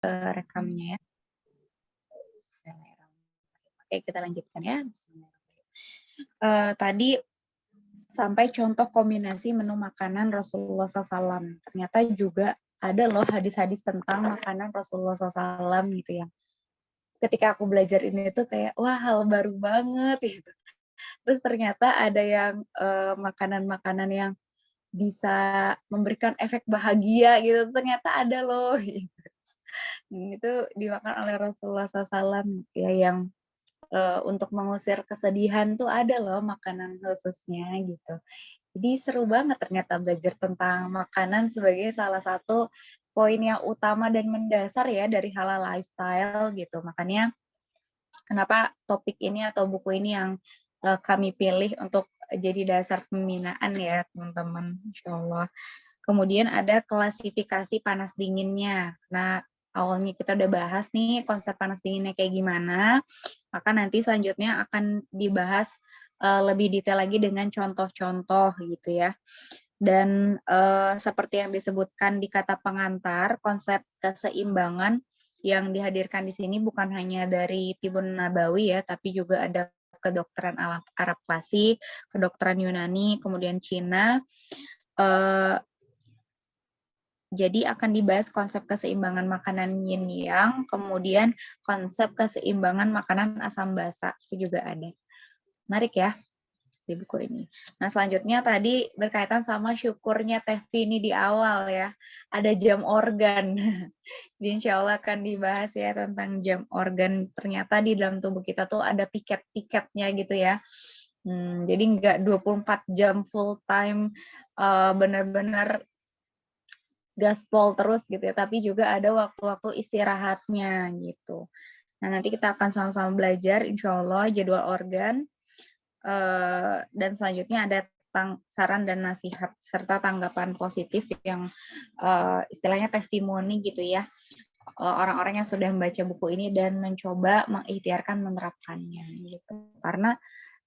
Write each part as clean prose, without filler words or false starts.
Rekamnya ya. Oke, kita lanjutkan ya. Tadi sampai contoh kombinasi menu makanan Rasulullah SAW. Ternyata juga ada loh hadis-hadis tentang makanan Rasulullah SAW gitu ya. Ketika aku belajar ini tuh kayak, wah hal baru banget gitu. Terus ternyata ada yang makanan-makanan yang bisa memberikan efek bahagia gitu, ternyata ada loh gitu. Itu dimakan oleh Rasulullah SAW gitu ya, yang untuk mengusir kesedihan tuh ada loh makanan khususnya gitu. Jadi seru banget ternyata belajar tentang makanan sebagai salah satu poin yang utama dan mendasar ya dari halal lifestyle gitu. Makanya kenapa topik ini atau buku ini yang kami pilih untuk jadi dasar pembinaan ya teman-teman, insyaallah. Kemudian ada klasifikasi panas dinginnya. Nah, awalnya kita udah bahas nih konsep panas dinginnya kayak gimana, maka nanti selanjutnya akan dibahas lebih detail lagi dengan contoh-contoh gitu ya. Dan seperti yang disebutkan di kata pengantar, konsep keseimbangan yang dihadirkan di sini bukan hanya dari Tibun Nabawi ya, tapi juga ada kedokteran Arab klasik, kedokteran Yunani, kemudian Cina. Jadi akan dibahas konsep keseimbangan makanan yin yang, kemudian konsep keseimbangan makanan asam basa itu juga ada. Menarik ya di buku ini. Nah selanjutnya tadi berkaitan sama syukurnya Teh Vini di awal ya. Ada jam organ. Jadi insya Allah akan dibahas ya tentang jam organ. Ternyata di dalam tubuh kita tuh ada piket-piketnya gitu ya. Jadi nggak 24 jam full time benar-benar gaspol terus gitu ya, tapi juga ada waktu-waktu istirahatnya gitu. Nah nanti kita akan sama-sama belajar insya Allah jadwal organ, dan selanjutnya ada saran dan nasihat serta tanggapan positif yang istilahnya testimoni gitu ya, orang-orang yang sudah membaca buku ini dan mencoba mengikhtiarkan menerapkannya gitu. Karena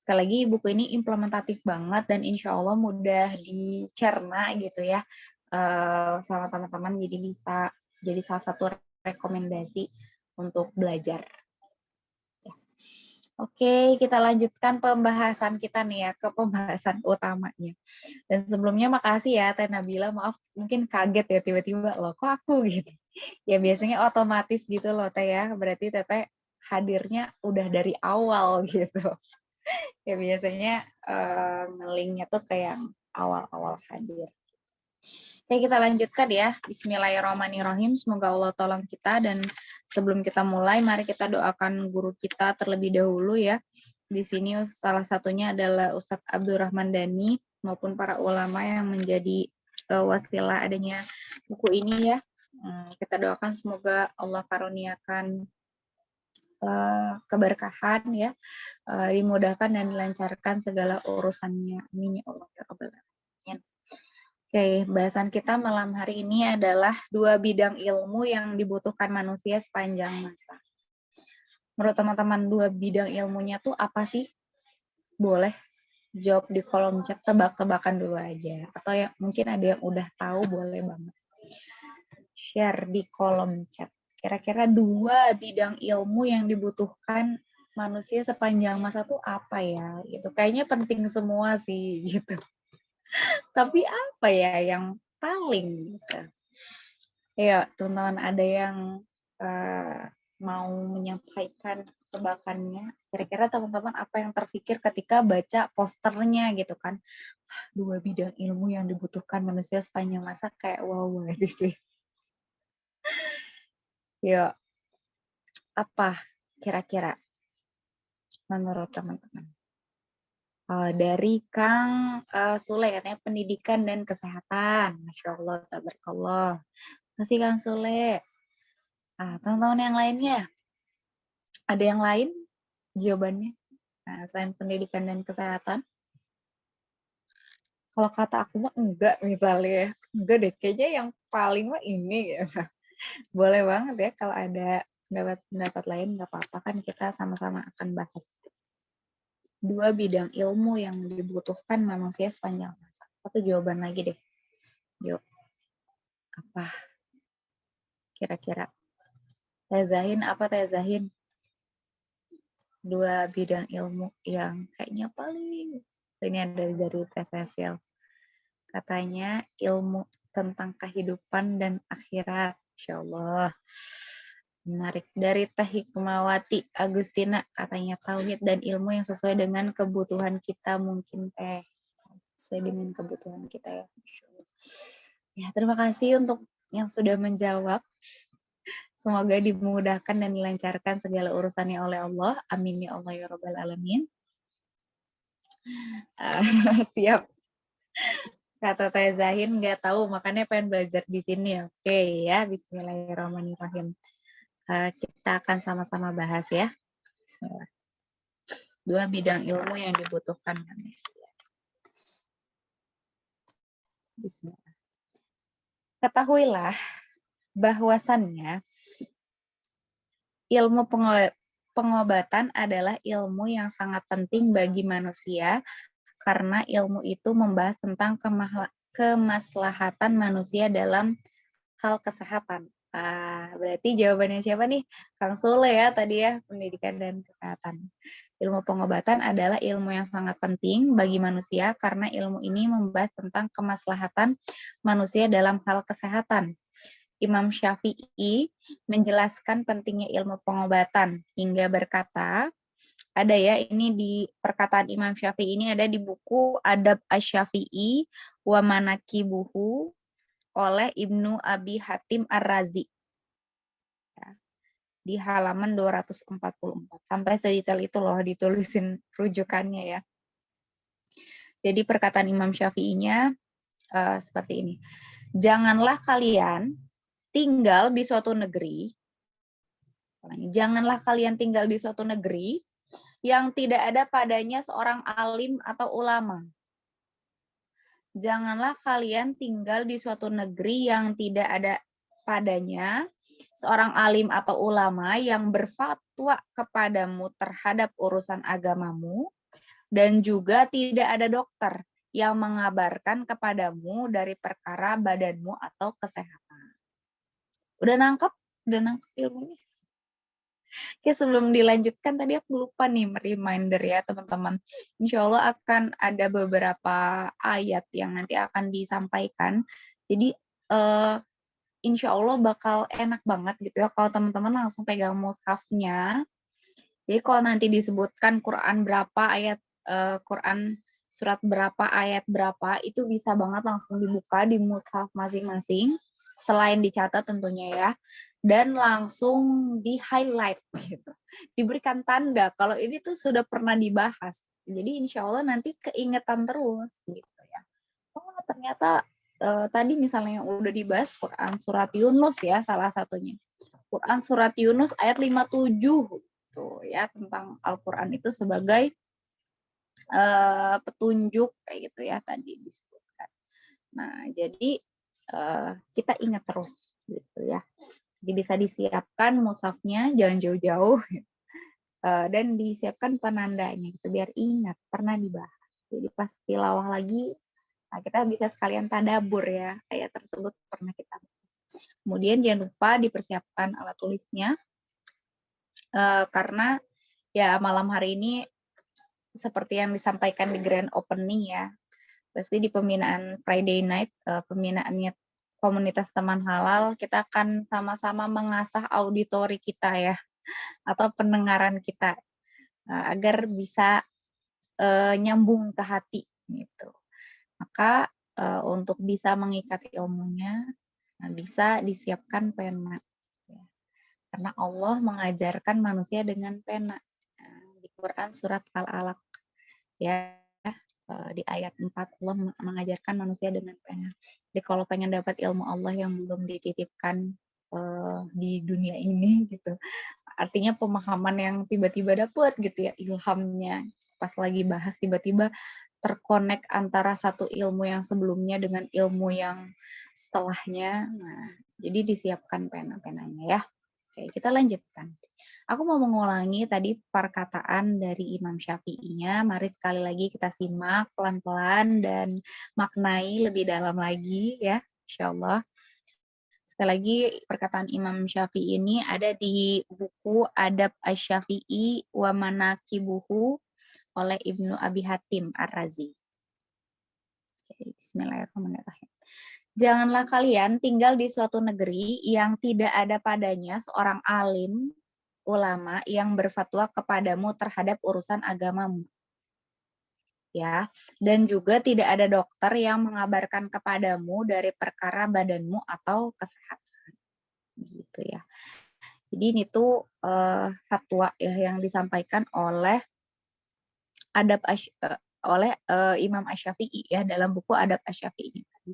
sekali lagi buku ini implementatif banget dan insya Allah mudah dicerna gitu ya sama teman-teman, jadi bisa jadi salah satu rekomendasi untuk belajar. Ya. Oke, kita lanjutkan pembahasan kita nih ya ke pembahasan utamanya. Dan sebelumnya makasih ya Teh Nabila, maaf mungkin kaget ya tiba-tiba loh kok aku gitu. Ya biasanya otomatis gitu loh Teh ya, berarti Teteh hadirnya udah dari awal gitu. Ya biasanya nge-linknya tuh kayak awal-awal hadir. Oke, kita lanjutkan ya. Bismillahirrahmanirrahim. Semoga Allah tolong kita dan sebelum kita mulai, mari kita doakan guru kita terlebih dahulu ya. Di sini salah satunya adalah Ustadz Abdurrahman Dani maupun para ulama yang menjadi wasilah adanya buku ini ya. Kita doakan semoga Allah karuniakan keberkahan ya, dimudahkan dan dilancarkan segala urusannya. Amin ya Allah ya Rabbal alamin. Oke, bahasan kita malam hari ini adalah 2 bidang ilmu yang dibutuhkan manusia sepanjang masa. Menurut teman-teman 2 bidang ilmunya tuh apa sih? Boleh jawab di kolom chat, tebak-tebakan dulu aja. Atau yang mungkin ada yang udah tahu boleh banget. Share di kolom chat. Kira-kira 2 bidang ilmu yang dibutuhkan manusia sepanjang masa tuh apa ya? Gitu. Kayaknya penting semua sih gitu. Tapi apa ya yang paling gitu? Ya, teman-teman ada yang mau menyampaikan tebakannya. Kira-kira teman-teman apa yang terpikir ketika baca posternya gitu kan? 2 bidang ilmu yang dibutuhkan manusia sepanjang masa kayak wow gitu. Ya, apa kira-kira menurut teman-teman? Dari Kang Sule katanya pendidikan dan kesehatan. Masya Allah, tabarakallah. Masih Kang Sule. Teman-teman yang lainnya, ada yang lain jawabannya? Nah, selain pendidikan dan kesehatan, kalau kata aku mah enggak misalnya, enggak deh, kayaknya yang paling mah ini ya. Boleh banget ya kalau ada pendapat lain nggak apa-apa kan kita sama-sama akan bahas. 2 bidang ilmu yang dibutuhkan manusia sepanjang masa. Satu jawaban lagi deh. Yuk, apa kira-kira? Teh Zahin apa Teh Zahin? 2 bidang ilmu yang kayaknya paling ini ada dari Teh Cecil. Katanya ilmu tentang kehidupan dan akhirat. Insya Allah. Menarik. Dari Teh Hikmawati Agustina, katanya tauhid dan ilmu yang sesuai dengan kebutuhan kita mungkin Teh. Sesuai dengan kebutuhan kita ya. Ya, terima kasih untuk yang sudah menjawab. Semoga dimudahkan dan dilancarkan segala urusannya oleh Allah. Amin ya Allah ya Rabbal Alamin. Siap. Kata Teh Zahin nggak tahu, makanya pengen belajar di sini. Oke ya, Bismillahirrahmanirrahim. Kita akan sama-sama bahas ya. Bismillah. 2 bidang ilmu yang dibutuhkan. Bismillah. Ketahuilah bahwasannya ilmu pengobatan adalah ilmu yang sangat penting bagi manusia karena ilmu itu membahas tentang kemaslahatan manusia dalam hal kesehatan. Berarti jawabannya siapa nih? Kang Sule ya tadi ya, pendidikan dan kesehatan. Ilmu pengobatan adalah ilmu yang sangat penting bagi manusia karena ilmu ini membahas tentang kemaslahatan manusia dalam hal kesehatan. Imam Syafi'i menjelaskan pentingnya ilmu pengobatan hingga berkata, ada ya, ini di perkataan Imam Syafi'i ini ada di buku Adab Asy-Syafi'i wa Manaqibuhu oleh Ibnu Abi Hatim Ar-Razi. Ya, di halaman 244. Sampai sedetail itu loh ditulisin rujukannya ya. Jadi perkataan Imam Syafi'inya seperti ini. Janganlah kalian tinggal di suatu negeri, janganlah kalian tinggal di suatu negeri yang tidak ada padanya seorang alim atau ulama. Janganlah kalian tinggal di suatu negeri yang tidak ada padanya seorang alim atau ulama yang berfatwa kepadamu terhadap urusan agamamu, dan juga tidak ada dokter yang mengabarkan kepadamu dari perkara badanmu atau kesehatan. Udah nangkep? Udah nangkep ilmunya? Oke, sebelum dilanjutkan tadi aku lupa nih reminder ya teman-teman. Insya Allah akan ada beberapa ayat yang nanti akan disampaikan. Jadi insya Allah bakal enak banget gitu ya kalau teman-teman langsung pegang mushafnya. Jadi kalau nanti disebutkan Quran berapa ayat, Quran surat berapa ayat berapa, itu bisa banget langsung dibuka di mushaf masing-masing, selain dicatat tentunya ya, dan langsung di-highlight gitu. Diberikan tanda kalau ini tuh sudah pernah dibahas. Jadi insya Allah nanti keingetan terus gitu ya. Oh ternyata tadi misalnya yang udah dibahas Quran surat Yunus ya salah satunya. Quran surat Yunus ayat 57 gitu ya, tentang Al-Quran itu sebagai petunjuk kayak gitu ya tadi disebutkan. Nah, jadi kita ingat terus gitu ya. Jadi bisa disiapkan mushafnya jangan jauh-jauh dan disiapkan penandanya gitu biar ingat pernah dibahas. Jadi pas tilawah lagi, nah kita bisa sekalian tadabur ya ayat tersebut pernah kita bahas. Kemudian jangan lupa dipersiapkan alat tulisnya karena ya malam hari ini seperti yang disampaikan di grand opening ya, pasti di pembinaan Friday night, pembinaannya komunitas teman halal, kita akan sama-sama mengasah auditori kita ya, atau pendengaran kita, agar bisa nyambung ke hati gitu. Maka untuk bisa mengikat ilmunya, bisa disiapkan pena. Ya. Karena Allah mengajarkan manusia dengan pena. Di Quran surat Al-Alaq ya, di ayat 4 Allah mengajarkan manusia dengan pena. Jadi kalau pengen dapat ilmu Allah yang belum dititipkan di dunia ini gitu, artinya pemahaman yang tiba-tiba dapat gitu ya, ilhamnya pas lagi bahas tiba-tiba terkonek antara satu ilmu yang sebelumnya dengan ilmu yang setelahnya. Nah, jadi disiapkan pena-penanya ya. Oke, kita lanjutkan. Aku mau mengulangi tadi perkataan dari Imam Syafi'inya. Mari sekali lagi kita simak pelan-pelan dan maknai lebih dalam lagi ya, insya Allah. Sekali lagi perkataan Imam Syafi'i ini ada di buku Adab Asy-Syafi'i wa Manaqibuhu oleh Ibnu Abi Hatim Ar-Razi. Bismillahirrahmanirrahim. Janganlah kalian tinggal di suatu negeri yang tidak ada padanya seorang alim ulama yang berfatwa kepadamu terhadap urusan agamamu. Ya, dan juga tidak ada dokter yang mengabarkan kepadamu dari perkara badanmu atau kesehatan. Gitu ya. Jadi ini tuh fatwa ya yang disampaikan oleh Imam Asy-Syafi'i ya dalam buku Adab Asy-Syafi'i tadi.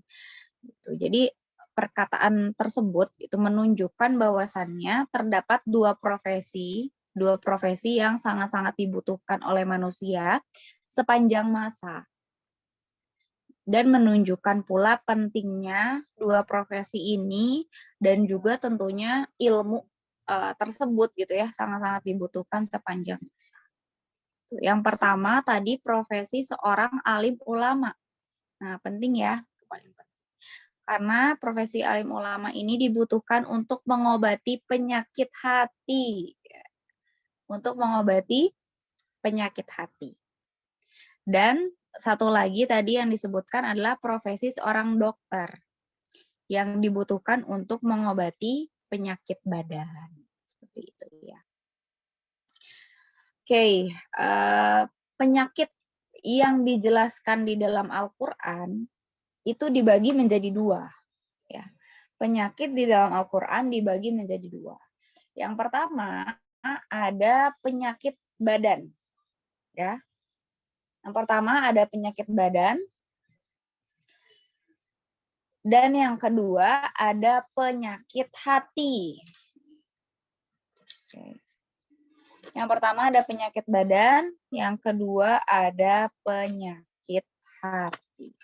Gitu. Jadi perkataan tersebut itu menunjukkan bahwasannya terdapat dua profesi yang sangat-sangat dibutuhkan oleh manusia sepanjang masa. Dan menunjukkan pula pentingnya dua profesi ini dan juga tentunya ilmu tersebut gitu ya sangat-sangat dibutuhkan sepanjang masa. Yang pertama tadi profesi seorang alim ulama. Nah, penting ya, paling penting. Karena profesi alim ulama ini dibutuhkan untuk mengobati penyakit hati. Untuk mengobati penyakit hati. Dan satu lagi tadi yang disebutkan adalah profesi seorang dokter yang dibutuhkan untuk mengobati penyakit badan. Seperti itu ya. Oke, penyakit yang dijelaskan di dalam Al-Quran itu dibagi menjadi dua. Ya. Penyakit di dalam Al-Quran dibagi menjadi dua. Yang pertama ada penyakit badan. Ya. Yang pertama ada penyakit badan. Dan yang kedua ada penyakit hati. Oke. Yang pertama ada penyakit badan, yang kedua ada penyakit hati.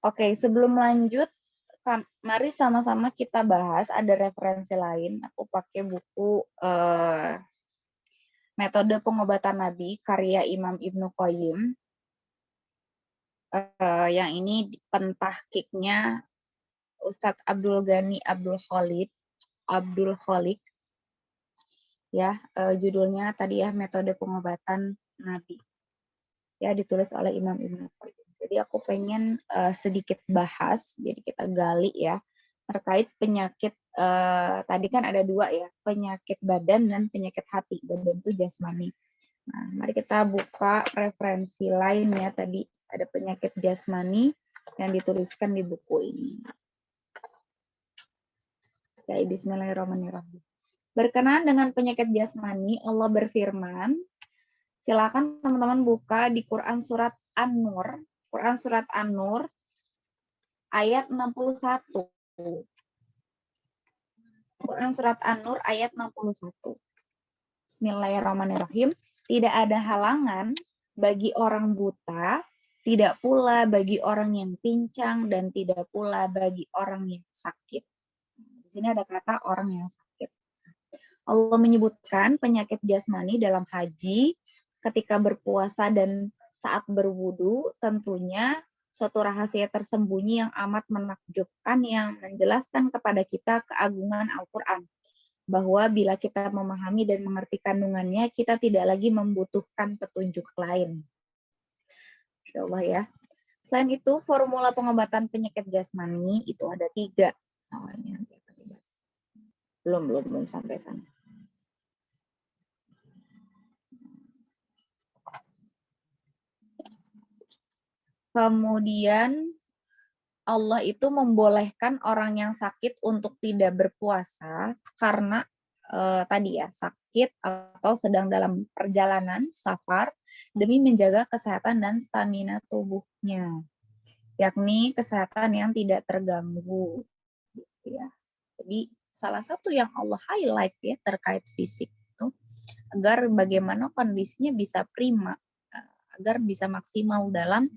Oke, sebelum lanjut, mari sama-sama kita bahas ada referensi lain. Aku pakai buku Metode Pengobatan Nabi, karya Imam Ibnu Qayyim. Yang ini pentahkiknya Ustadz Abdul Ghani Abdul Khaliq. Ya, judulnya tadi ya Metode Pengobatan Nabi. Ya, ditulis oleh Imam Ibnu Qayyim. Jadi aku pengen sedikit bahas, jadi kita gali ya terkait penyakit tadi kan ada dua ya, penyakit badan dan penyakit hati. Badan itu jasmani. Nah, mari kita buka referensi lain ya, tadi ada penyakit jasmani yang dituliskan di buku ini. Ya, bismillahirrahmanirrahim. Berkenaan dengan penyakit jasmani, Allah berfirman, silakan teman-teman buka di Quran surat An-Nur, ayat 61. Quran surat An-Nur ayat 61. Bismillahirrahmanirrahim. Tidak ada halangan bagi orang buta, tidak pula bagi orang yang pincang, dan tidak pula bagi orang yang sakit. Di sini ada kata orang yang sakit. Allah menyebutkan penyakit jasmani dalam haji, ketika berpuasa dan saat berwudu, tentunya suatu rahasia tersembunyi yang amat menakjubkan yang menjelaskan kepada kita keagungan Al-Quran. Bahwa bila kita memahami dan mengerti kandungannya, kita tidak lagi membutuhkan petunjuk lain. Insya Allah ya. Selain itu, formula pengobatan penyakit jasmani itu ada 3. Oh, ini belum sampai sana. Kemudian Allah itu membolehkan orang yang sakit untuk tidak berpuasa karena tadi ya sakit atau sedang dalam perjalanan safar demi menjaga kesehatan dan stamina tubuhnya, yakni kesehatan yang tidak terganggu. Gitu ya. Jadi salah satu yang Allah highlight ya terkait fisik itu agar bagaimana kondisinya bisa prima, agar bisa maksimal dalam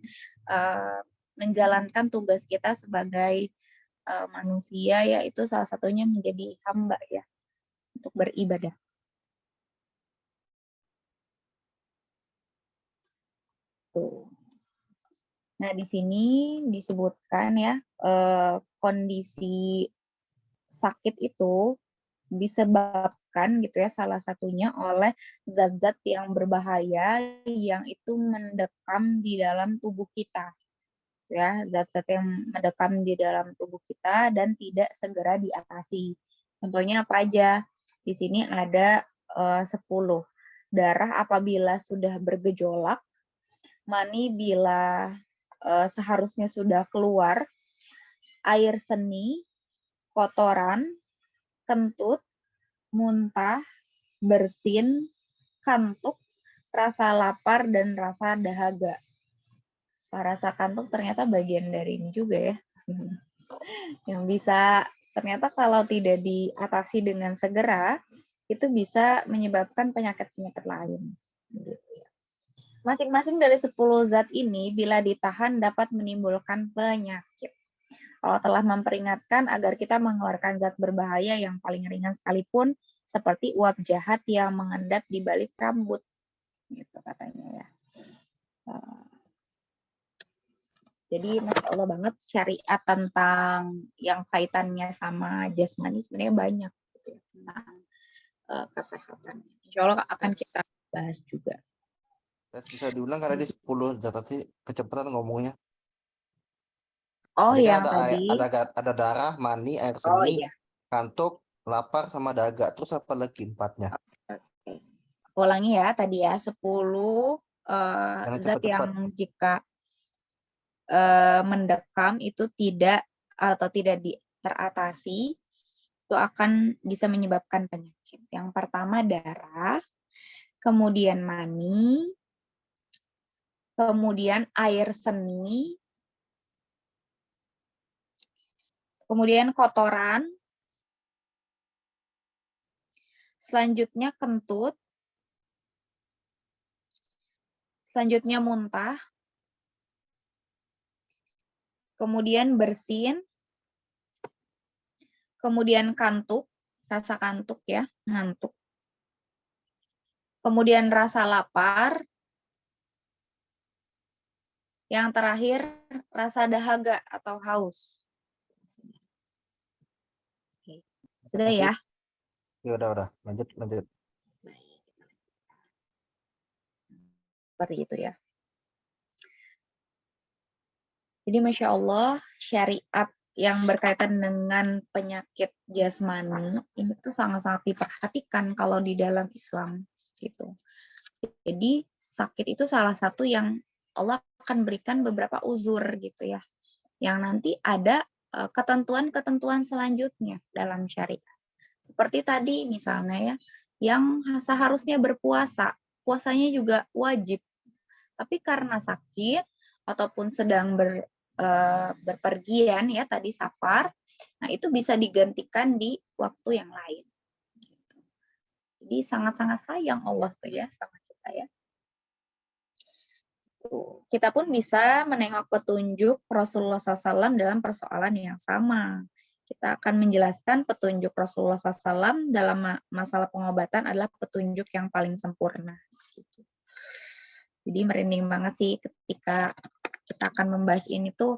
menjalankan tugas kita sebagai manusia, yaitu salah satunya menjadi hamba ya untuk beribadah. Nah, di sini disebutkan ya, kondisi sakit itu disebabkan gitu ya, salah satunya oleh zat-zat yang berbahaya yang itu mendekam di dalam tubuh kita. Ya, zat-zat yang mendekam di dalam tubuh kita dan tidak segera diatasi. Contohnya apa aja? Di sini ada 10. Darah apabila sudah bergejolak, mani bila seharusnya sudah keluar, air seni, kotoran, kentut, muntah, bersin, kantuk, rasa lapar, dan rasa dahaga. Rasa kantuk ternyata bagian dari ini juga ya. Yang bisa ternyata kalau tidak diatasi dengan segera, itu bisa menyebabkan penyakit-penyakit lain. Gitu ya. Masing-masing dari 10 zat ini bila ditahan dapat menimbulkan penyakit. Allah telah memperingatkan agar kita mengeluarkan zat berbahaya yang paling ringan sekalipun, seperti uap jahat yang mengendap di balik rambut. Gitu katanya ya. Jadi Masya Allah banget syariat tentang yang kaitannya sama jasmani sebenarnya banyak gitu ya, tentang kesehatan. Insya Allah akan kita bahas juga. Bisa diulang karena di 10 zat tadi kecepatan ngomongnya. Oh, Tadi kan yang tadi. ada darah, mani, air Oh seni, iya. kantuk, lapar sama dahaga. Terus apa lagi 4-nya? Oke. Ulangi ya tadi ya, 10 Jangan zat cepat-cepat. yang jika mendekam itu tidak atau tidak teratasi, itu akan bisa menyebabkan penyakit. Yang pertama darah, kemudian mani, kemudian air seni, kemudian kotoran, selanjutnya kentut, selanjutnya muntah, kemudian bersin, kemudian kantuk, rasa kantuk ya, ngantuk. Kemudian rasa lapar, yang terakhir rasa dahaga atau haus. Oke. Sudah ya? Ya udah. Lanjut. Seperti itu ya. Jadi Masya Allah, syariat yang berkaitan dengan penyakit jasmani ini tuh sangat-sangat diperhatikan kalau di dalam Islam gitu. Jadi sakit itu salah satu yang Allah akan berikan beberapa uzur gitu ya. Yang nanti ada ketentuan-ketentuan selanjutnya dalam syariat. Seperti tadi misalnya ya, yang seharusnya berpuasa, puasanya juga wajib. Tapi karena sakit ataupun sedang berpergian ya tadi safar, nah itu bisa digantikan di waktu yang lain. Jadi sangat-sangat sayang Allah tuh ya sama kita ya. Kita pun bisa menengok petunjuk Rasulullah SAW dalam persoalan yang sama. Kita akan menjelaskan petunjuk Rasulullah SAW dalam masalah pengobatan adalah petunjuk yang paling sempurna. Jadi merinding banget sih ketika kita akan membahas ini tuh,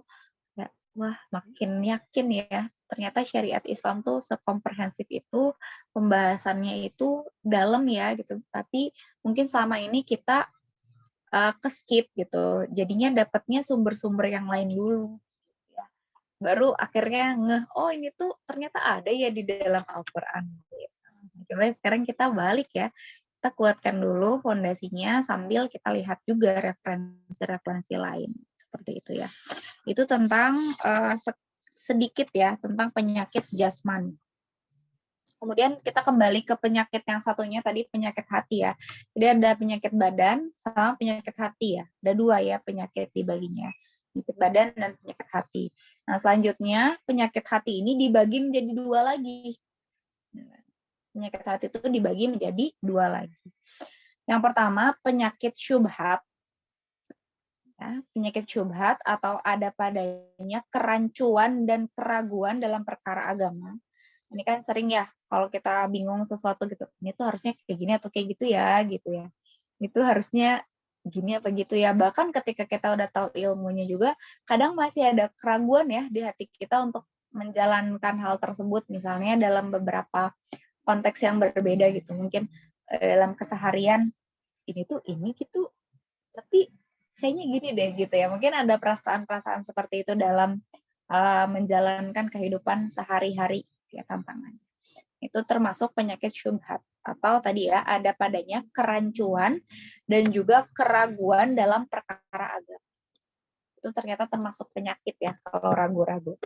ya, wah makin yakin ya, ternyata syariat Islam tuh sekomprehensif itu, pembahasannya itu dalam ya gitu. Tapi mungkin selama ini kita ke-skip gitu. Jadinya dapatnya sumber-sumber yang lain dulu. Ya. Baru akhirnya ngeh, oh ini tuh ternyata ada ya di dalam Al-Quran. Gitu. Coba sekarang kita balik ya. Kita kuatkan dulu fondasinya sambil kita lihat juga referensi-referensi lain. Seperti itu ya. Itu tentang sedikit ya, tentang penyakit jasmani. Kemudian kita kembali ke penyakit yang satunya tadi, penyakit hati ya. Jadi ada penyakit badan sama penyakit hati ya. Ada dua ya penyakit dibaginya. Penyakit badan dan penyakit hati. Nah selanjutnya penyakit hati ini dibagi menjadi dua lagi. Penyakit hati itu dibagi menjadi dua lagi. Yang pertama penyakit syubhat. Ya, penyakit syubhat atau ada padanya kerancuan dan keraguan dalam perkara agama. Ini kan sering ya kalau kita bingung sesuatu gitu, ini tuh harusnya kayak gini atau kayak gitu ya. Itu harusnya gini apa gitu ya. Bahkan ketika kita udah tahu ilmunya juga, kadang masih ada keraguan ya di hati kita untuk menjalankan hal tersebut. Misalnya dalam beberapa konteks yang berbeda gitu. Mungkin dalam keseharian ini gitu, tapi kayaknya gini deh gitu ya. Mungkin ada perasaan-perasaan seperti itu dalam menjalankan kehidupan sehari-hari ya, tantangan. Itu termasuk penyakit syubhat atau tadi ya ada padanya kerancuan dan juga keraguan dalam perkara agama. Itu ternyata termasuk penyakit ya kalau ragu-ragu.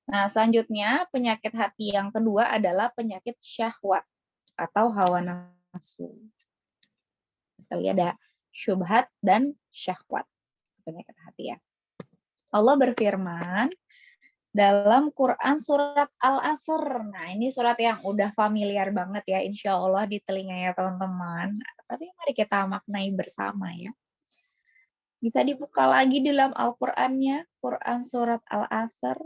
Nah, selanjutnya penyakit hati yang kedua adalah penyakit syahwat atau hawa nafsu. Sekali ada syubhat dan syahwat, penyakit hati ya. Allah berfirman dalam Quran surat Al-Asr. Nah, ini surat yang udah familiar banget ya, insya Allah di telinganya teman-teman. Tapi mari kita maknai bersama ya. Bisa dibuka lagi di dalam Al-Qur'annya, Quran surat Al-Asr.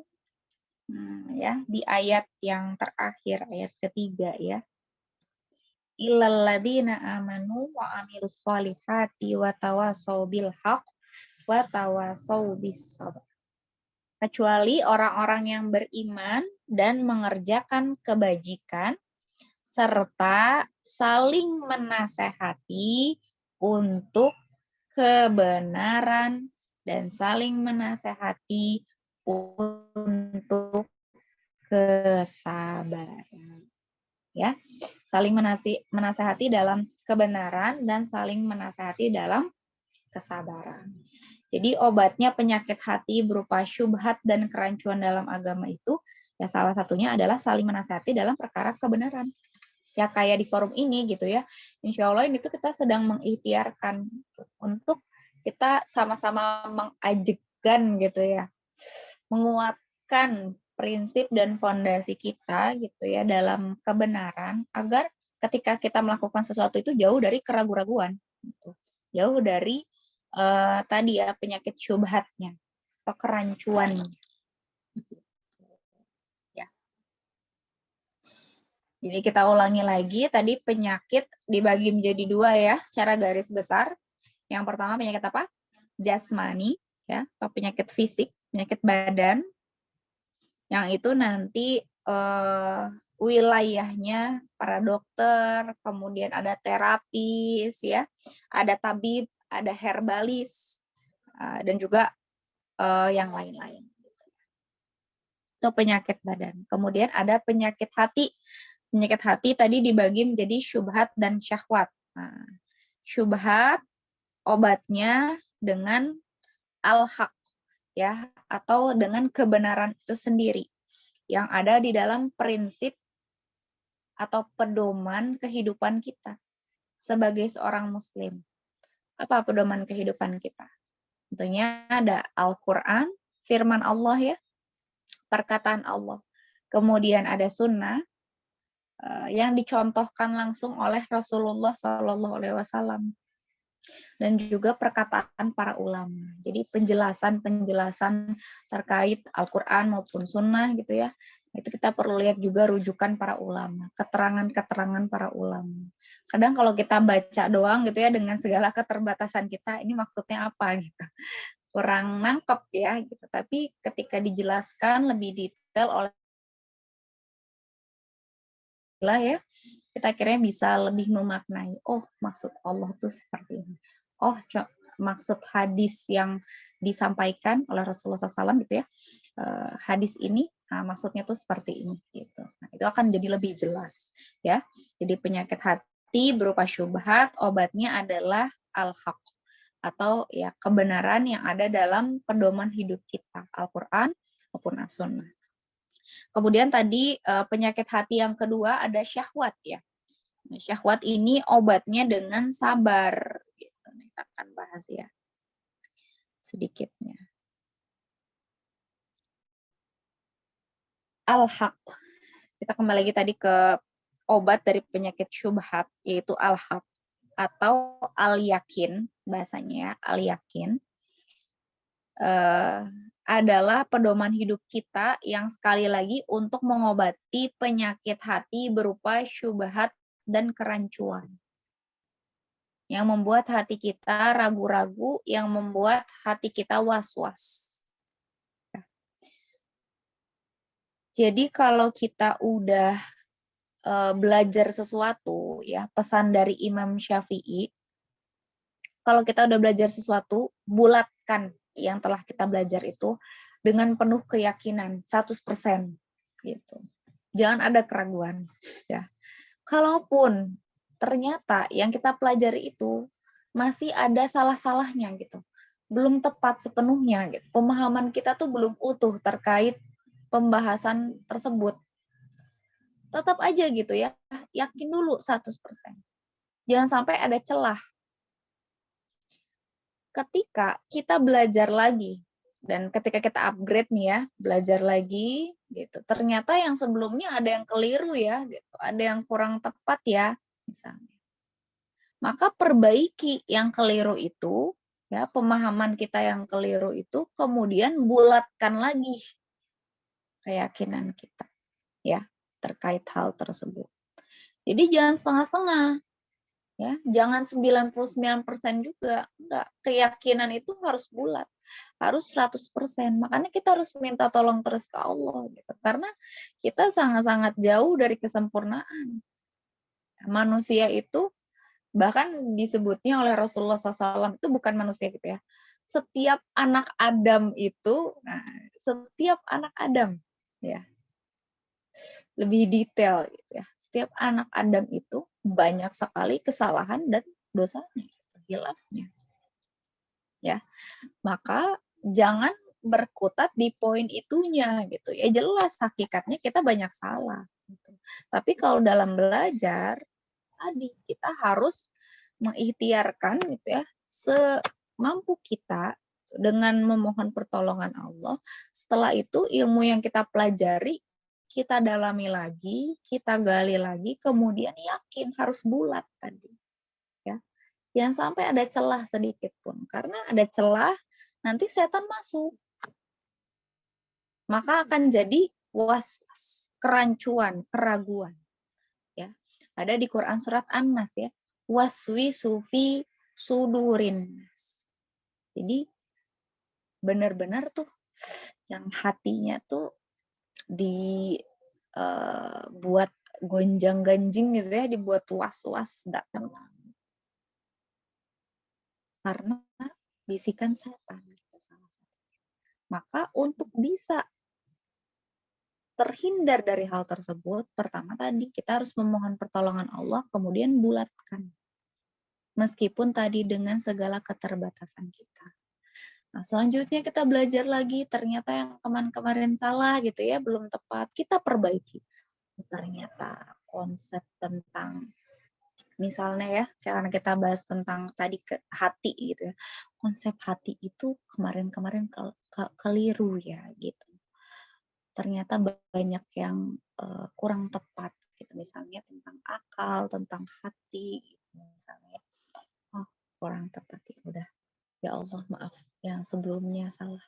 Ya, di ayat yang terakhir, ayat ketiga ya. Illal ladzina amanu wa amilus solihati wa tawasau bil haq wa tawasau bis sabr. Kecuali orang-orang yang beriman dan mengerjakan kebajikan serta saling menasehati untuk kebenaran dan saling menasehati untuk kesabaran. Ya, saling menasehati dalam kebenaran dan saling menasehati dalam kesabaran. Jadi obatnya penyakit hati berupa syubhat dan kerancuan dalam agama itu ya salah satunya adalah saling menasihati dalam perkara kebenaran. Ya kayak di forum ini gitu ya. Insya Allah ini tuh kita sedang mengikhtiarkan untuk kita sama-sama mengajekan gitu ya. Menguatkan prinsip dan fondasi kita gitu ya dalam kebenaran agar ketika kita melakukan sesuatu itu jauh dari keraguan-raguan. Gitu. Jauh dari tadi ya penyakit syubhatnya atau kerancuannya. Ya. Jadi kita ulangi lagi, tadi penyakit dibagi menjadi dua ya, secara garis besar. Yang pertama penyakit apa? Jasmani, ya, atau penyakit fisik, penyakit badan. Yang itu nanti wilayahnya para dokter, kemudian ada terapis, ya, ada tabib, ada herbalis, dan juga yang lain-lain. Itu penyakit badan. Kemudian ada penyakit hati. Penyakit hati tadi dibagi menjadi syubhat dan syahwat. Nah, syubhat obatnya dengan al-haq ya, atau dengan kebenaran itu sendiri yang ada di dalam prinsip atau pedoman kehidupan kita sebagai seorang muslim. Apa pedoman kehidupan kita? Tentunya ada Al-Qur'an, firman Allah ya, perkataan Allah. Kemudian ada sunnah yang dicontohkan langsung oleh Rasulullah SAW dan juga perkataan para ulama. Jadi penjelasan-penjelasan terkait Al-Quran maupun sunnah gitu ya, itu kita perlu lihat juga rujukan para ulama, keterangan-keterangan para ulama. Kadang kalau kita baca doang gitu ya dengan segala keterbatasan kita, ini maksudnya apa gitu. Kurang nangkep ya gitu. Tapi ketika dijelaskan lebih detail oleh Allah ya, kita akhirnya bisa lebih memaknai, oh maksud Allah tuh seperti ini. Oh maksud hadis yang disampaikan oleh Rasulullah SAW gitu ya, hadis ini maksudnya tuh seperti ini gitu. Nah, itu akan jadi lebih jelas ya. Jadi penyakit hati berupa syubhat, obatnya adalah al-haq atau ya kebenaran yang ada dalam pedoman hidup kita, Al-Quran maupun As-Sunnah. Kemudian tadi penyakit hati yang kedua ada syahwat ya. Nah, syahwat ini obatnya dengan sabar. Gitu. Kita akan bahas ya sedikitnya. Al-haq. Kita kembali lagi tadi ke obat dari penyakit syubhat, yaitu al-haq atau al-yakin, bahasanya ya, al-yakin. Adalah pedoman hidup kita yang sekali lagi untuk mengobati penyakit hati berupa syubhat dan kerancuan. yang membuat hati kita ragu-ragu, yang membuat hati kita was-was. Jadi kalau kita udah belajar sesuatu ya, pesan dari Imam Syafi'i, kalau kita udah belajar sesuatu, bulatkan yang telah kita belajar itu dengan penuh keyakinan 100% gitu. Jangan ada keraguan ya. Kalaupun ternyata yang kita pelajari itu masih ada salah-salahnya gitu. Belum tepat sepenuhnya gitu. Pemahaman kita tuh belum utuh terkait pembahasan tersebut. Tetap aja gitu ya, yakin dulu 100%. Jangan sampai ada celah. Ketika kita belajar lagi, dan ketika kita upgrade nih ya, belajar lagi gitu. Ternyata yang sebelumnya ada yang keliru ya, gitu. Ada yang kurang tepat ya, misalnya. Maka perbaiki yang keliru itu, ya, pemahaman kita yang keliru itu, kemudian bulatkan lagi keyakinan kita, ya, terkait hal tersebut. Jadi jangan setengah-setengah, ya, jangan 99% juga, enggak. Keyakinan itu harus bulat, harus 100%. Makanya kita harus minta tolong terus ke Allah, gitu. Karena kita sangat-sangat jauh dari kesempurnaan. Manusia itu bahkan disebutnya oleh Rasulullah SAW itu bukan manusia gitu ya. Setiap anak Adam itu, nah, setiap anak Adam, ya, lebih detail gitu ya. Setiap anak Adam itu banyak sekali kesalahan dan dosanya, hilafnya. Ya, maka jangan berkutat di poin itunya gitu. Ya jelas hakikatnya kita banyak salah. Gitu. Tapi kalau dalam belajar tadi kita harus mengikhtiarkan gitu ya semampu kita dengan memohon pertolongan Allah. Setelah itu ilmu yang kita pelajari kita dalami lagi, kita gali lagi, kemudian yakin harus bulat tadi. Ya, jangan sampai ada celah sedikit pun, karena ada celah nanti setan masuk, maka akan jadi was-was, kerancuan, keraguan. Ya, ada di Quran surat An-Nas ya, waswisu fi sudurin. Jadi benar-benar tuh yang hatinya tuh dibuat gonjang-ganjing gitu ya, dibuat was-was, tidak tenang. Karena bisikan setan. Maka untuk bisa terhindar dari hal tersebut, pertama tadi kita harus memohon pertolongan Allah, kemudian bulatkan. Meskipun tadi dengan segala keterbatasan kita. Nah, selanjutnya kita belajar lagi, ternyata yang kemarin-kemarin salah gitu ya, belum tepat, kita perbaiki. Ternyata konsep tentang, misalnya ya, karena kita bahas tentang tadi hati gitu ya, konsep hati itu kemarin-kemarin keliru ya gitu. Ternyata banyak yang kurang tepat gitu, misalnya tentang akal, tentang hati gitu, misalnya. Oh, kurang tepat ya udah. Ya Allah maaf yang sebelumnya salah.